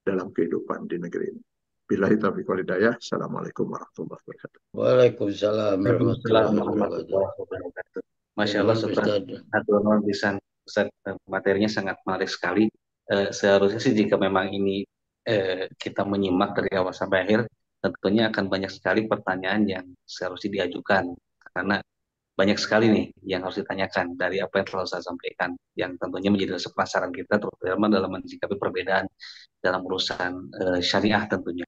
dalam kehidupan di negeri ini. Billahi taufiq wal hidayah. Assalamualaikum warahmatullahi wabarakatuh. Waalaikumsalam warahmatullahi Waalaikumsalam warahmatullahi wabarakatuh. wabarakatuh. Masya Allah, syukran. Hatur nuhun pisan, Ustaz. Materinya sangat menarik sekali. Seharusnya sih jika memang ini kita menyimak dari awal sampai akhir, tentunya akan banyak sekali pertanyaan yang seharusnya diajukan. Karena banyak sekali nih yang harus ditanyakan dari apa yang telah saya sampaikan, yang tentunya menjadi rasa penasaran kita, terutama dalam mensikapi perbedaan dalam urusan syariah tentunya.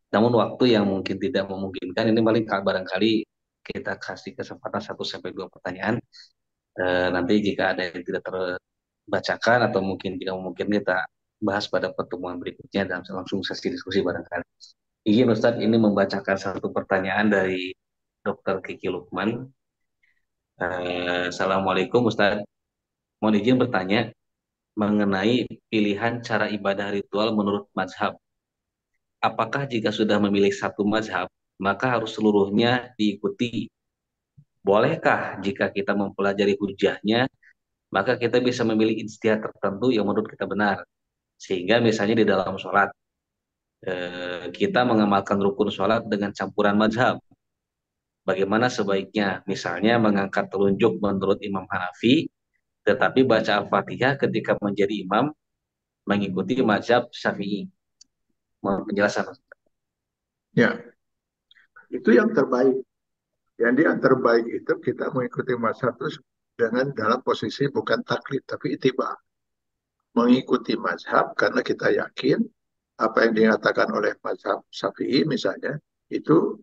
Namun waktu yang mungkin tidak memungkinkan, ini paling barangkali kita kasih kesempatan 1 sampai 2 pertanyaan. Nanti jika ada yang tidak terbacakan atau mungkin jika mungkin kita bahas pada pertemuan berikutnya dan langsung sesi diskusi barangkali. Izin Ustadz ini membacakan satu pertanyaan dari Dr. Kiki Lukman. Assalamualaikum Ustadz. Mohon izin bertanya mengenai pilihan cara ibadah ritual menurut mazhab. Apakah jika sudah memilih satu mazhab, maka harus seluruhnya diikuti? Bolehkah jika kita mempelajari hujahnya, maka kita bisa memilih ijtihad tertentu yang menurut kita benar? Sehingga misalnya di dalam sholat, kita mengamalkan rukun sholat dengan campuran mazhab. Bagaimana sebaiknya? Misalnya mengangkat telunjuk menurut Imam Hanafi, tetapi baca Al-Fatihah ketika menjadi imam mengikuti mazhab Syafi'i. Mohon penjelasan. Ya, itu yang terbaik. Yang yang terbaik itu kita mengikuti mazhab itu dengan dalam posisi bukan taklid, tapi ittiba. Mengikuti mazhab karena kita yakin apa yang dinyatakan oleh mazhab Syafi'i misalnya, itu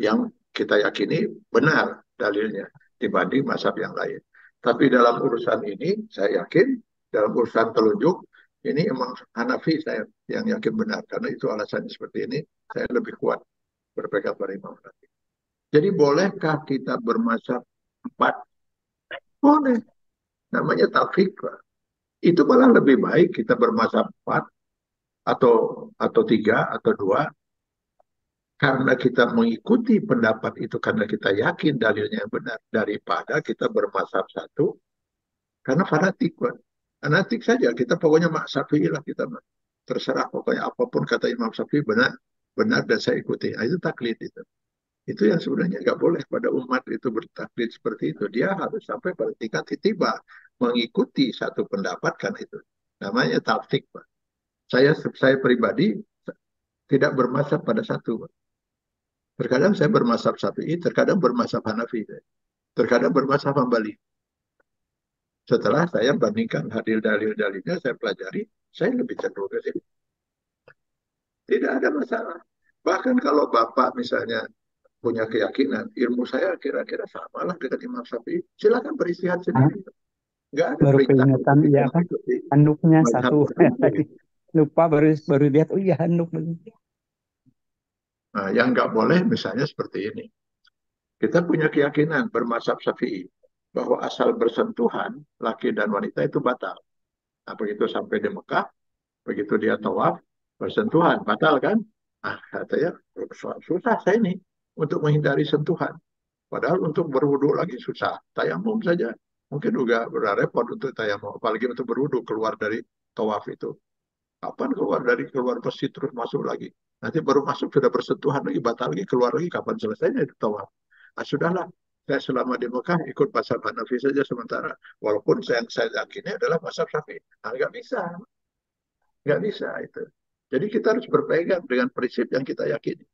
yang kita yakini benar dalilnya dibanding mazhab yang lain. Tapi dalam urusan ini, saya yakin dalam urusan telunjuk, ini emang Hanafi saya yang yakin benar. Karena itu alasannya seperti ini, saya lebih kuat berpegang pada Imam Hanafi. Jadi bolehkah kita bermazhab 4? Boleh. Namanya taufik. Itu malah lebih baik kita bermazhab 4 atau 3 atau 2. Karena kita mengikuti pendapat itu karena kita yakin dalilnya yang benar. Daripada kita bermazhab 1 karena fanatik. Fanatik saja, kita pokoknya Syafi'i lah kita. Terserah pokoknya apapun kata Imam Syafi'i benar dan saya ikuti. Nah, itu taklid itu. Itu yang sebenarnya nggak boleh pada umat itu bertaklid seperti itu. Dia harus sampai pada tingkat tiba mengikuti satu pendapat kan itu. Namanya tafsik, Pak. Saya pribadi tidak bermazhab pada satu, Pak. Terkadang saya bermazhab Syafi'i, terkadang bermazhab Hanafi, terkadang bermazhab Hambali. Setelah saya bandingkan hadir dalil-dalilnya, saya pelajari, saya lebih cenderung ke sini. Tidak ada masalah. Bahkan kalau Bapak misalnya punya keyakinan, ilmu saya kira-kira sama lah dengan Imam Syafi'i, silakan beristihad sendiri. Nggak ada Baru perintah keingetan untuk ya kan, mengikuti handuknya mazhab satu. tertentu. Lupa baru lihat, oh iya handuk. Nah, yang nggak boleh misalnya seperti ini. Kita punya keyakinan bermazhab Syafi'i bahwa asal bersentuhan laki dan wanita itu batal. Nah, begitu sampai di Mekah, begitu dia tawaf, bersentuhan, batal kan? Nah, katanya susah saya ini untuk menghindari sentuhan. Padahal untuk berwudu lagi susah. Tayamum saja mungkin juga repot untuk tayamum, apalagi untuk berwudu keluar dari tawaf itu. Kapan keluar masjid terus masuk lagi? Nanti baru masuk sudah bersentuhan lagi, batal lagi, keluar lagi. Kapan selesainya itu tawaf? Nah, sudahlah. Saya selama di Mekah ikut mazhab Hanafi saja sementara. Walaupun saya yakini adalah mazhab Syafi'i. Nah, nggak bisa. Nggak bisa itu. Jadi kita harus berpegang dengan prinsip yang kita yakini.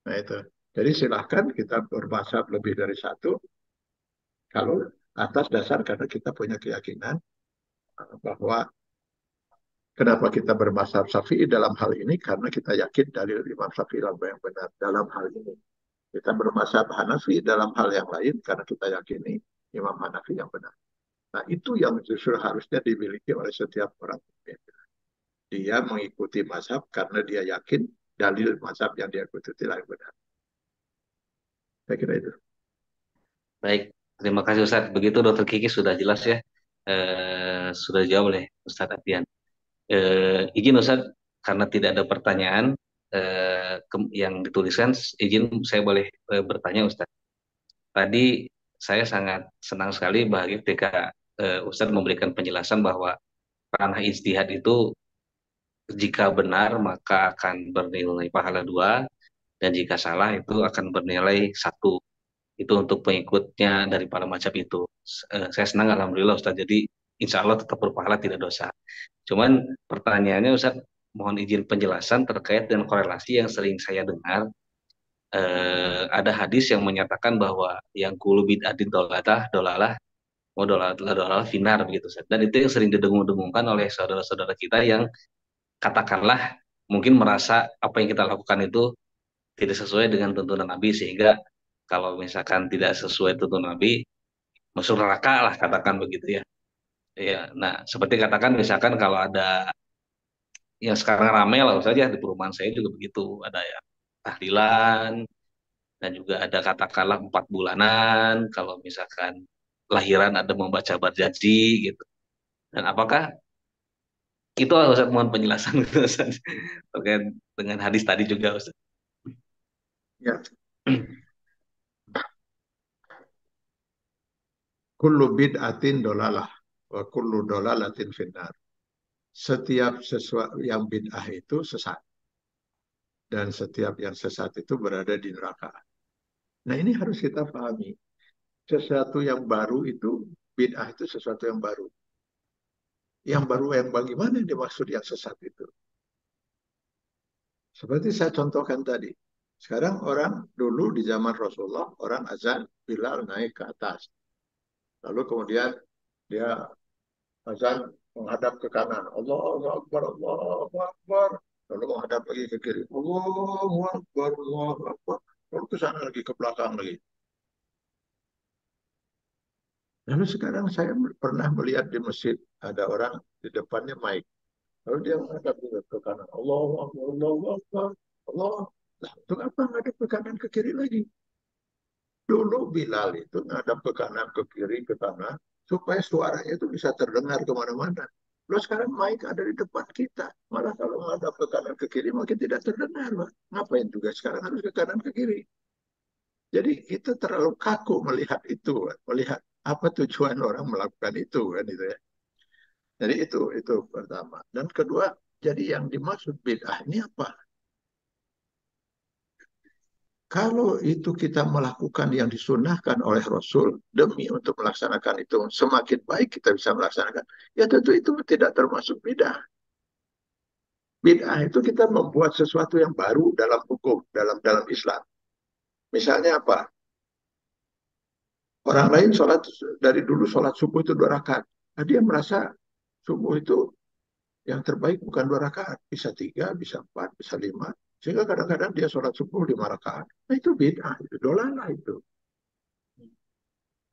Nah itu. Jadi silahkan kita bermazhab lebih dari satu. Kalau atas dasar karena kita punya keyakinan bahwa kenapa kita bermazhab Syafi'i dalam hal ini karena kita yakin dalil Imam Syafi'i yang benar dalam hal ini. Kita bermazhab Hanafi dalam hal yang lain karena kita yakini Imam Hanafi yang benar. Nah itu yang justru harusnya dimiliki oleh setiap orang. Dia mengikuti mazhab karena dia yakin dalil mazhab yang dia ikuti yang benar. Saya kira itu. Baik, terima kasih Ustadz. Begitu Dokter Kiki sudah jelas ya, sudah jawab oleh Ustadz Adrian. Izin Ustadz, karena tidak ada pertanyaan yang dituliskan, izin saya boleh bertanya Ustadz. Tadi saya sangat senang sekali bahagia ketika Ustadz memberikan penjelasan bahwa ranah ijtihad itu jika benar maka akan bernilai pahala 2 dan jika salah itu akan bernilai 1. Itu untuk pengikutnya dari para mazhab itu. Saya senang alhamdulillah Ustaz. Jadi insya Allah tetap berpahala tidak dosa. Cuman pertanyaannya Ustaz, mohon izin penjelasan terkait dengan korelasi yang sering saya dengar. Ada hadis yang menyatakan bahwa yang kulu bid'atin dolalah dolalah mau dolalah finar begitu Ustaz. Dan itu yang sering didengung-dengungkan oleh saudara-saudara kita yang katakanlah mungkin merasa apa yang kita lakukan itu tidak sesuai dengan tuntunan Nabi, sehingga kalau misalkan tidak sesuai tuntunan Nabi masuk neraka lah, katakan begitu ya. Ya, nah seperti katakan misalkan kalau ada yang sekarang ramai lah saja di perumahan saya juga begitu, ada ya tahlilan dan juga ada katakanlah 4 bulanan kalau misalkan lahiran ada membaca barjaji gitu. Dan apakah itu Ustaz, mohon penjelasan gitu Ustaz terkait dengan hadis tadi juga Ustaz. Ya, kullu bid'atin dolalah wa kullu dolalatin finnar. Setiap sesuatu yang bid'ah itu sesat. Dan setiap yang sesat itu berada di neraka. Nah ini harus kita pahami. Sesuatu yang baru itu, bid'ah itu sesuatu yang baru. Yang baru yang bagaimana yang dimaksud yang sesat itu? Seperti saya contohkan tadi. Sekarang orang dulu di zaman Rasulullah, orang azan, Bilal naik ke atas. Lalu kemudian dia azan menghadap ke kanan. Allahu Akbar, Allahu Akbar. Lalu menghadap lagi ke kiri. Allahu Akbar, Allahu Akbar. Lalu ke sana lagi, ke belakang lagi. Lalu sekarang saya pernah melihat di masjid, ada orang di depannya mic. Lalu dia menghadap ke kanan. Allahu Akbar, Allahu Akbar. Allah. Nah, untuk apa menghadap ke kanan, ke kiri lagi? Dulu Bilal itu menghadap ke kanan, ke kiri, ke kanan, supaya suaranya itu bisa terdengar kemana-mana. Lalu sekarang mic ada di depan kita. Malah kalau menghadap ke kanan, ke kiri, makin tidak terdengar. Pak. Ngapain juga sekarang harus ke kanan, ke kiri? Jadi kita terlalu kaku melihat itu, melihat apa tujuan orang melakukan itu, kan itu ya. Jadi itu pertama. Dan kedua, jadi yang dimaksud bid'ah ini apa? Kalau itu kita melakukan yang disunahkan oleh Rasul demi untuk melaksanakan itu, semakin baik kita bisa melaksanakan, ya tentu itu tidak termasuk bid'ah. Bid'ah itu kita membuat sesuatu yang baru dalam hukum, dalam Islam. Misalnya apa? Orang lain sholat dari dulu sholat subuh itu 2 rakaat. Nah, dia merasa subuh itu yang terbaik bukan 2 rakaat, bisa 3, bisa 4, bisa 5. Sehingga kadang-kadang dia sholat subuh 5 rakaat. Nah itu bid'ah, itu dolalah itu.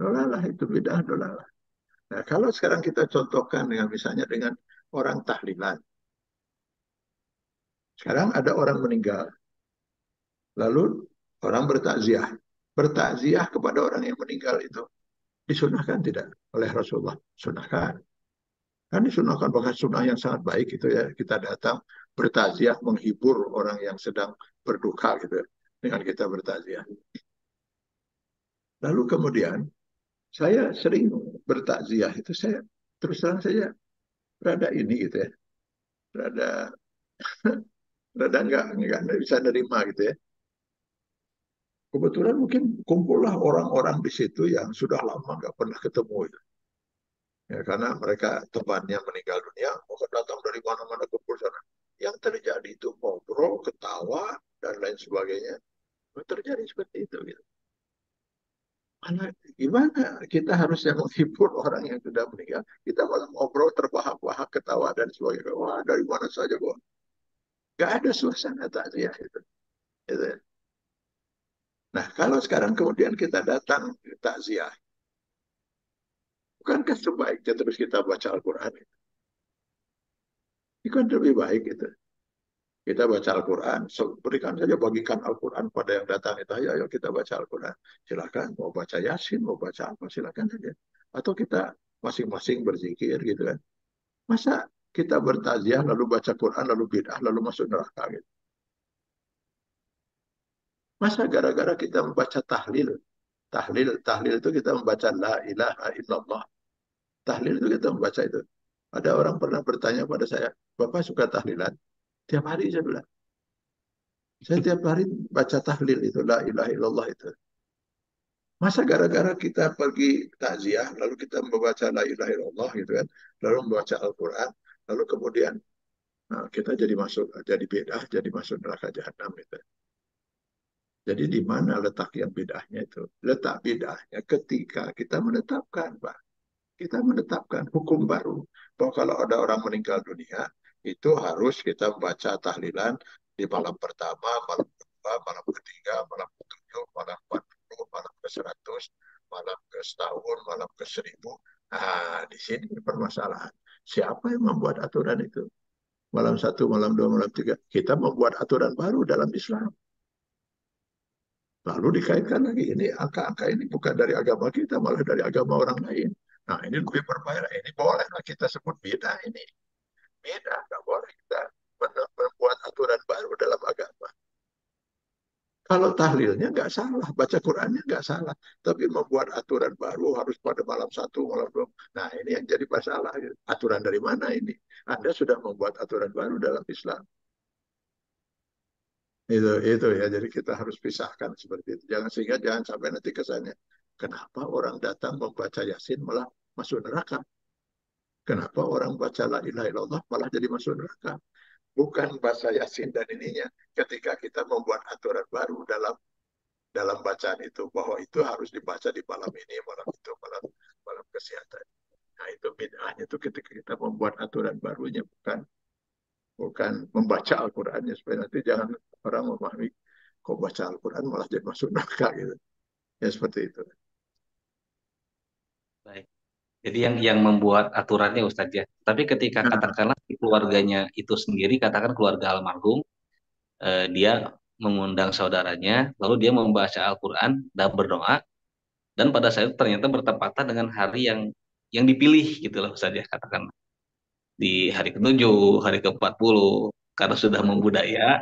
Dolalah itu bid'ah, dolalah. Nah kalau sekarang kita contohkan dengan misalnya dengan orang tahlilan. Sekarang ada orang meninggal. Lalu orang bertakziah. Bertakziah kepada orang yang meninggal itu disunahkan tidak oleh Rasulullah? Sunahkan. Kan disunahkan, bahkan sunnah yang sangat baik itu ya. Kita datang bertakziah, menghibur orang yang sedang berduka gitu ya, dengan kita bertakziah. Lalu kemudian saya sering bertakziah itu, saya terus terang saja rada ini gitu ya, rada rada nggak bisa nerima gitu ya. Kebetulan mungkin kumpullah orang-orang di situ yang sudah lama nggak pernah ketemu itu. Ya, karena mereka temannya meninggal dunia, maka datang dari mana-mana kumpul sana. Yang terjadi itu ngobrol, ketawa, dan lain sebagainya. Terjadi seperti itu. Gitu. Mana, gimana kita harusnya menghibur orang yang sudah meninggal? Kita malah ngobrol terbahak-bahak, ketawa, dan sebagainya. Wah, dari mana saja, kok. Gak ada suasana takziah itu. Gitu. Nah, kalau sekarang kemudian kita datang takziah, bukankah sebaiknya terus kita baca Al-Quran? Itu kan lebih baik gitu. Kita baca Al-Quran, berikan saja, bagikan Al-Quran pada yang datang itu. Ayo kita baca Al-Quran. Silakan, mau baca Yasin, mau baca apa, silakan saja. Atau kita masing-masing berzikir gitu kan. Masa kita bertaziah, lalu baca Quran, lalu bid'ah, lalu masuk neraka gitu. Masa gara-gara kita membaca tahlil, tahlil itu kita membaca la ilaha illallah. Tahlil itu kita membaca itu. Ada orang pernah bertanya pada saya, Bapak suka tahlilan? Tiap hari saya bilang. Saya tiap hari baca tahlil itu, la ilaha illallah itu. Masa gara-gara kita pergi takziah, lalu kita membaca la ilaha illallah gitu kan, lalu membaca Al-Quran, lalu kemudian kita jadi masuk, jadi bid'ah, jadi masuk neraka jahanam gitu. Jadi di mana letak yang bid'ahnya itu? Letak bid'ahnya ketika kita menetapkan, Pak. Kita menetapkan hukum baru. Bahwa kalau ada orang meninggal dunia, itu harus kita membaca tahlilan di malam pertama, malam kedua, malam ketiga, malam ketujuh, malam 40, malam ke 100, malam ke setahun, malam ke 1000. Nah, di sini permasalahan. Siapa yang membuat aturan itu? Malam 1, malam 2, malam 3. Kita membuat aturan baru dalam Islam. Lalu dikaitkan lagi, ini angka-angka ini bukan dari agama kita, malah dari agama orang lain. Nah, ini lebih berbahaya. Ini bolehlah kita sebut beda ini. Beda, nggak boleh kita membuat aturan baru dalam agama. Kalau tahlilnya nggak salah, baca Qurannya nggak salah. Tapi membuat aturan baru harus pada malam 1, malam 2. Nah, ini yang jadi masalah. Aturan dari mana ini? Anda sudah membuat aturan baru dalam Islam. Itu ya, jadi kita harus pisahkan seperti itu. Sehingga jangan sampai nanti kesannya, kenapa orang datang membaca Yasin malah masuk neraka? Kenapa orang baca la ilaha illallah malah jadi masuk neraka? Bukan baca Yasin dan ininya. Ketika kita membuat aturan baru dalam dalam bacaan itu, bahwa itu harus dibaca di malam ini, malam itu, malam malam kesehatan. Nah, itu bedanya itu ketika kita membuat aturan barunya, bukan bukan membaca Al-Qur'annya, supaya nanti jangan orang memahami kok baca Al-Quran malah jadi masuk neraka gitu. Ya seperti itu. Baik. Jadi yang membuat aturannya Ustadz ya. Tapi ketika Nah, katakanlah di keluarganya itu sendiri, katakan keluarga almarhum, dia mengundang saudaranya, lalu dia membaca Al-Quran dan berdoa, dan pada saat itu ternyata bertepatan dengan hari yang dipilih gitu loh Ustadz ya, katakan di hari ke-7, hari ke-40, karena sudah membudaya,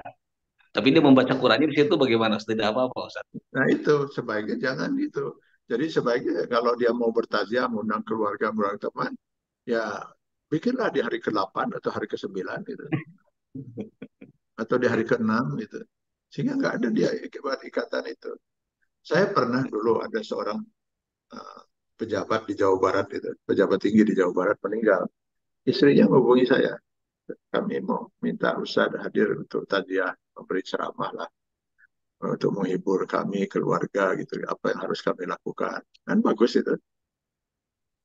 tapi dia membaca Qurannya di situ bagaimana? Ustadz? Tidak apa-apa Ustadz. nah itu sebaiknya jangan gitu. Jadi sebaiknya kalau dia mau bertaziah, mengundang keluarga, mengundang teman, ya bikinlah di hari ke-8 atau hari ke-9 gitu. Atau di hari ke-6 gitu. Sehingga nggak ada dia ikatan itu. Saya pernah dulu ada seorang uh, pejabat di Jawa Barat itu, pejabat tinggi di Jawa Barat meninggal. Istrinya menghubungi saya. Kami mau minta Ustaz hadir untuk taziah, memberi ceramah lah, untuk menghibur kami keluarga gitu, apa yang harus kami lakukan. Kan bagus itu.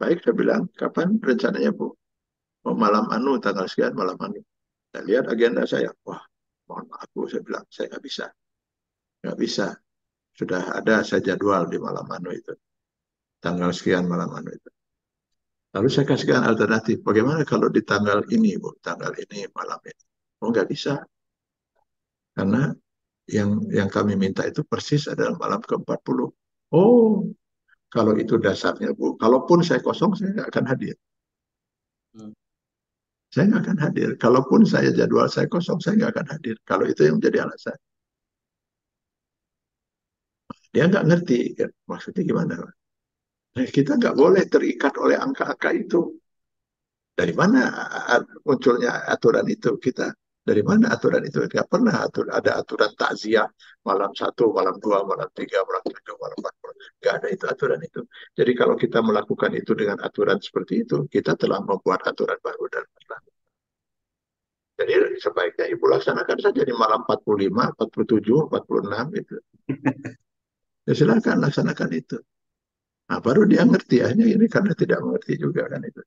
Baik, saya bilang, kapan rencananya Bu? Oh, malam anu, tanggal sekian malam anu. Saya lihat agenda saya, wah, mohon maaf Bu, saya bilang, saya nggak bisa. Nggak bisa. Sudah ada saya jadwal di malam anu itu. Tanggal sekian malam anu itu. Lalu saya kasihkan alternatif. Bagaimana kalau di tanggal ini, Bu? Tanggal ini, malam ini. Oh, nggak bisa. Karena yang kami minta itu persis adalah malam ke-40. Oh, kalau itu dasarnya, Bu. Kalaupun saya kosong, saya nggak akan hadir. Hmm. Saya nggak akan hadir. Kalaupun saya jadwal saya kosong, saya nggak akan hadir. Kalau itu yang menjadi alasan. Dia nggak ngerti. Ya, maksudnya gimana? Nah, kita nggak boleh terikat oleh angka-angka itu. Dari mana munculnya aturan itu? Kita dari mana aturan itu? Tidak pernah ada aturan takziah malam 1, malam 2, malam 3, malam 7, malam 40. Nggak ada itu aturan itu. Jadi kalau kita melakukan itu dengan aturan seperti itu, kita telah membuat aturan baru dan Islam. Jadi sebaiknya Ibu laksanakan saja di malam 45, 47, 46 itu. Ya silakan laksanakan itu. Nah, baru dia ngerti. Hanya ini karena tidak mengerti juga kan itu.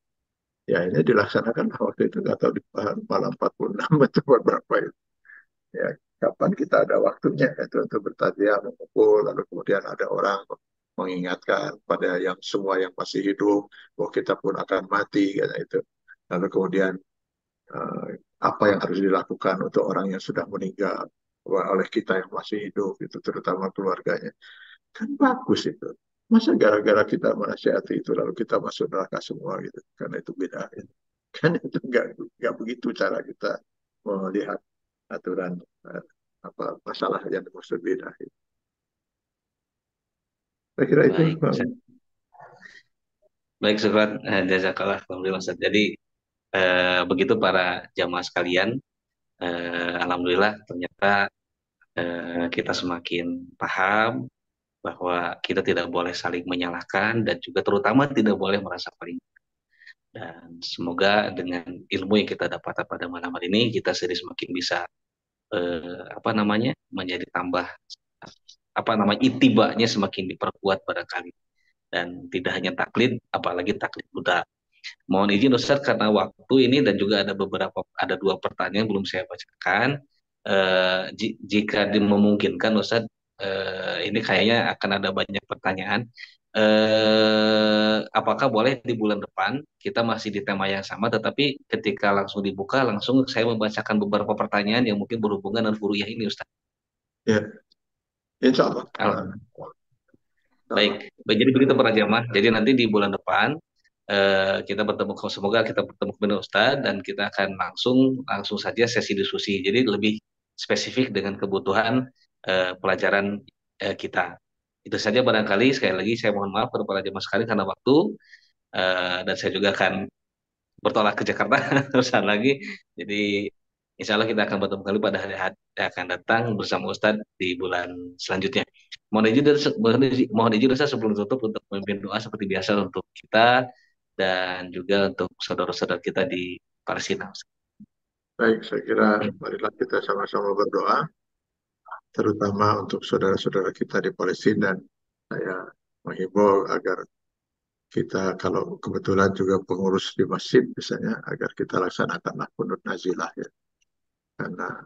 Ya ini dilaksanakan waktu itu nggak tahu di malam 46 atau berapa itu. Ya kapan kita ada waktunya itu untuk bertaziah, mengumpul, lalu kemudian ada orang mengingatkan pada yang semua yang masih hidup bahwa kita pun akan mati gitu itu. Lalu kemudian eh, apa yang harus dilakukan untuk orang yang sudah meninggal oleh kita yang masih hidup itu, terutama keluarganya. Kan bagus itu. Masa gara-gara kita menasihati itu lalu kita masuk neraka semua gitu. Karena itu beda. Gitu. Kan itu nggak begitu cara kita melihat aturan apa masalah yang dimaksud beda. Gitu. Saya kira itu. Baik, baik Sufran, jazakallah alhamdulillah Ustadz. Jadi begitu para jamaah sekalian, alhamdulillah ternyata kita semakin paham bahwa kita tidak boleh saling menyalahkan dan juga terutama tidak boleh merasa paling. Dan semoga dengan ilmu yang kita dapat pada malam hari ini kita semakin bisa menjadi tambah itibanya semakin diperkuat barangkali, dan tidak hanya taklid apalagi taklid buta. Mohon izin Ustaz karena waktu ini dan juga ada dua pertanyaan yang belum saya bacakan. Jika dimungkinkan Ustaz, ini kayaknya akan ada banyak pertanyaan. Apakah boleh di bulan depan kita masih di tema yang sama, tetapi ketika langsung dibuka langsung saya membacakan beberapa pertanyaan yang mungkin berhubungan dengan furu'iyah ini Ustaz? Ya, insya Allah. Baik, jadi begitu para jamaah. Jadi nanti di bulan depan kita bertemu, semoga kita bertemu dengan Ustaz dan kita akan langsung saja sesi diskusi. Jadi lebih spesifik dengan kebutuhan pelajaran kita. Itu saja barangkali. Sekali lagi saya mohon maaf kepada para jamaah sekalian karena waktu, dan saya juga akan bertolak ke Jakarta Ustaz lagi. Jadi insya Allah kita akan bertemu kembali pada hari yang akan datang bersama Ustadz di bulan selanjutnya. Mohon izin Ustadz sebelum tutup untuk memimpin doa seperti biasa untuk kita dan juga untuk saudara-saudara kita di Palestina. Baik, saya kira marilah kita sama-sama berdoa, terutama untuk saudara-saudara kita di Palestina. Saya menghimbau agar kita, kalau kebetulan juga pengurus di masjid misalnya, agar kita laksanakanlah qunut nazilah ya. Karena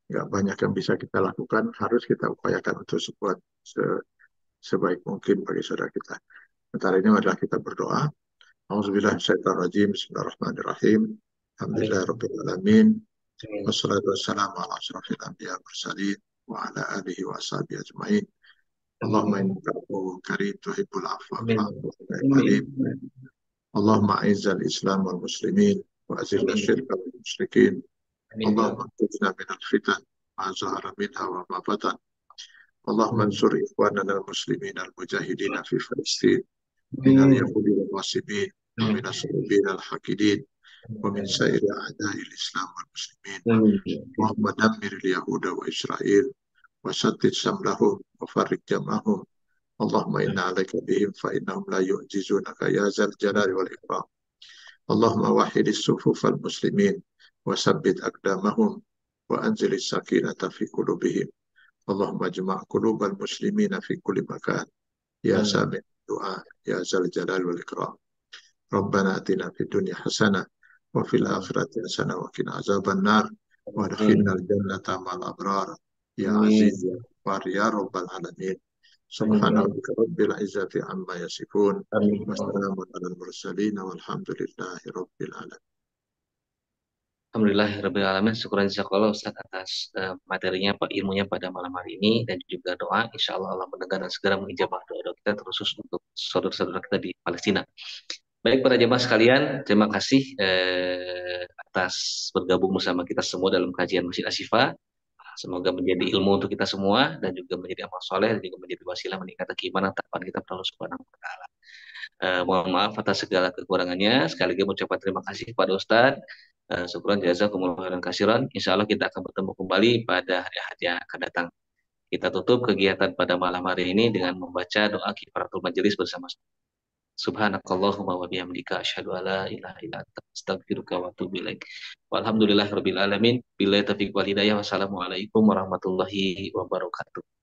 nggak banyak yang bisa kita lakukan, harus kita upayakan untuk sebaik mungkin bagi saudara kita. Sementara ini adalah kita berdoa. Auzubillahi minasyaitonirrajim. Bismillahirrahmanirrahim. Alhamdulillahirabbil alamin. Wassalatu wassalamu ala asyrafil anbiya wal mursalin wa ala alihi wa ashabihi ajmain. Allahumma innaka afuwwun karim tuhibbul afwa fa'fu anna. Allahumma a'izzal islam wal muslimin wa azil asyirka wal musyrikin. Allahumma tujna minal fitan ma zahara minha wa ma batan. Allahumma ansur ikhwanana al-muslimin al-mujahidin fi Palestin minal yahudi wal wasibin wa minas salibin al-hakidin wa min sa'iri a'da'il islam wal muslimin. Allahumma dammir al-yahuda wa Israel wa saddid samlahum wa farrik jamahum. Allahumma inna alaika bihim fa innahum la yu'jizunaka ya zal jalali wal ikram. Allahumma wahidis sufuf al-muslimin wa sabbit aqdamahum wa anzilis sakinata fi qulubihim. Allahumma jma' qulubal muslimina fi kulli makan ya sami' du'a ya zal jalal wal ikram. Rabbana atina fid dunya hasanah wa fil akhirati hasanah wa qina azaban nar wa adkhilna al jannata ma'al abrar ya aziz ya ghaffar ya rabbal alamin. Subhana rabbika rabbil izzati amma yasifun wa salamun alal mursalin walhamdulillahi rabbil alamin. Alhamdulillahirrahmanirrahim. Syukuran jazakallah Ustaz atas materinya, ilmunya pada malam hari ini dan juga doa. Insya Allah Allah mendengar dan segera mengijabah doa kita terkhusus untuk saudara-saudara kita di Palestina. Baik para jemaah sekalian, terima kasih atas bergabung bersama kita semua dalam kajian Masjid Asy-Syifa. Semoga menjadi ilmu untuk kita semua dan juga menjadi amal soleh dan juga menjadi wasilah meningkatkan keimanan takwaan kita kepada Allah Subhanahu wa taala. Mohon maaf atas segala kekurangannya. Sekali lagi mengucapkan terima kasih kepada Ustadz. Syukran jazakumullah khairan katsiran. Insya Allah kita akan bertemu kembali pada hari-hari yang akan datang. Kita tutup kegiatan pada malam hari ini dengan membaca doa kifaratul majelis bersama. Subhanakallahumma wa bihamdika asyhadu an la ilaha illa anta astaghfiruka wa atubu ilaik. Walhamdulillahirabbil alamin. Billahi taufiq wal hidayah. Wassalamualaikum warahmatullahi wabarakatuh.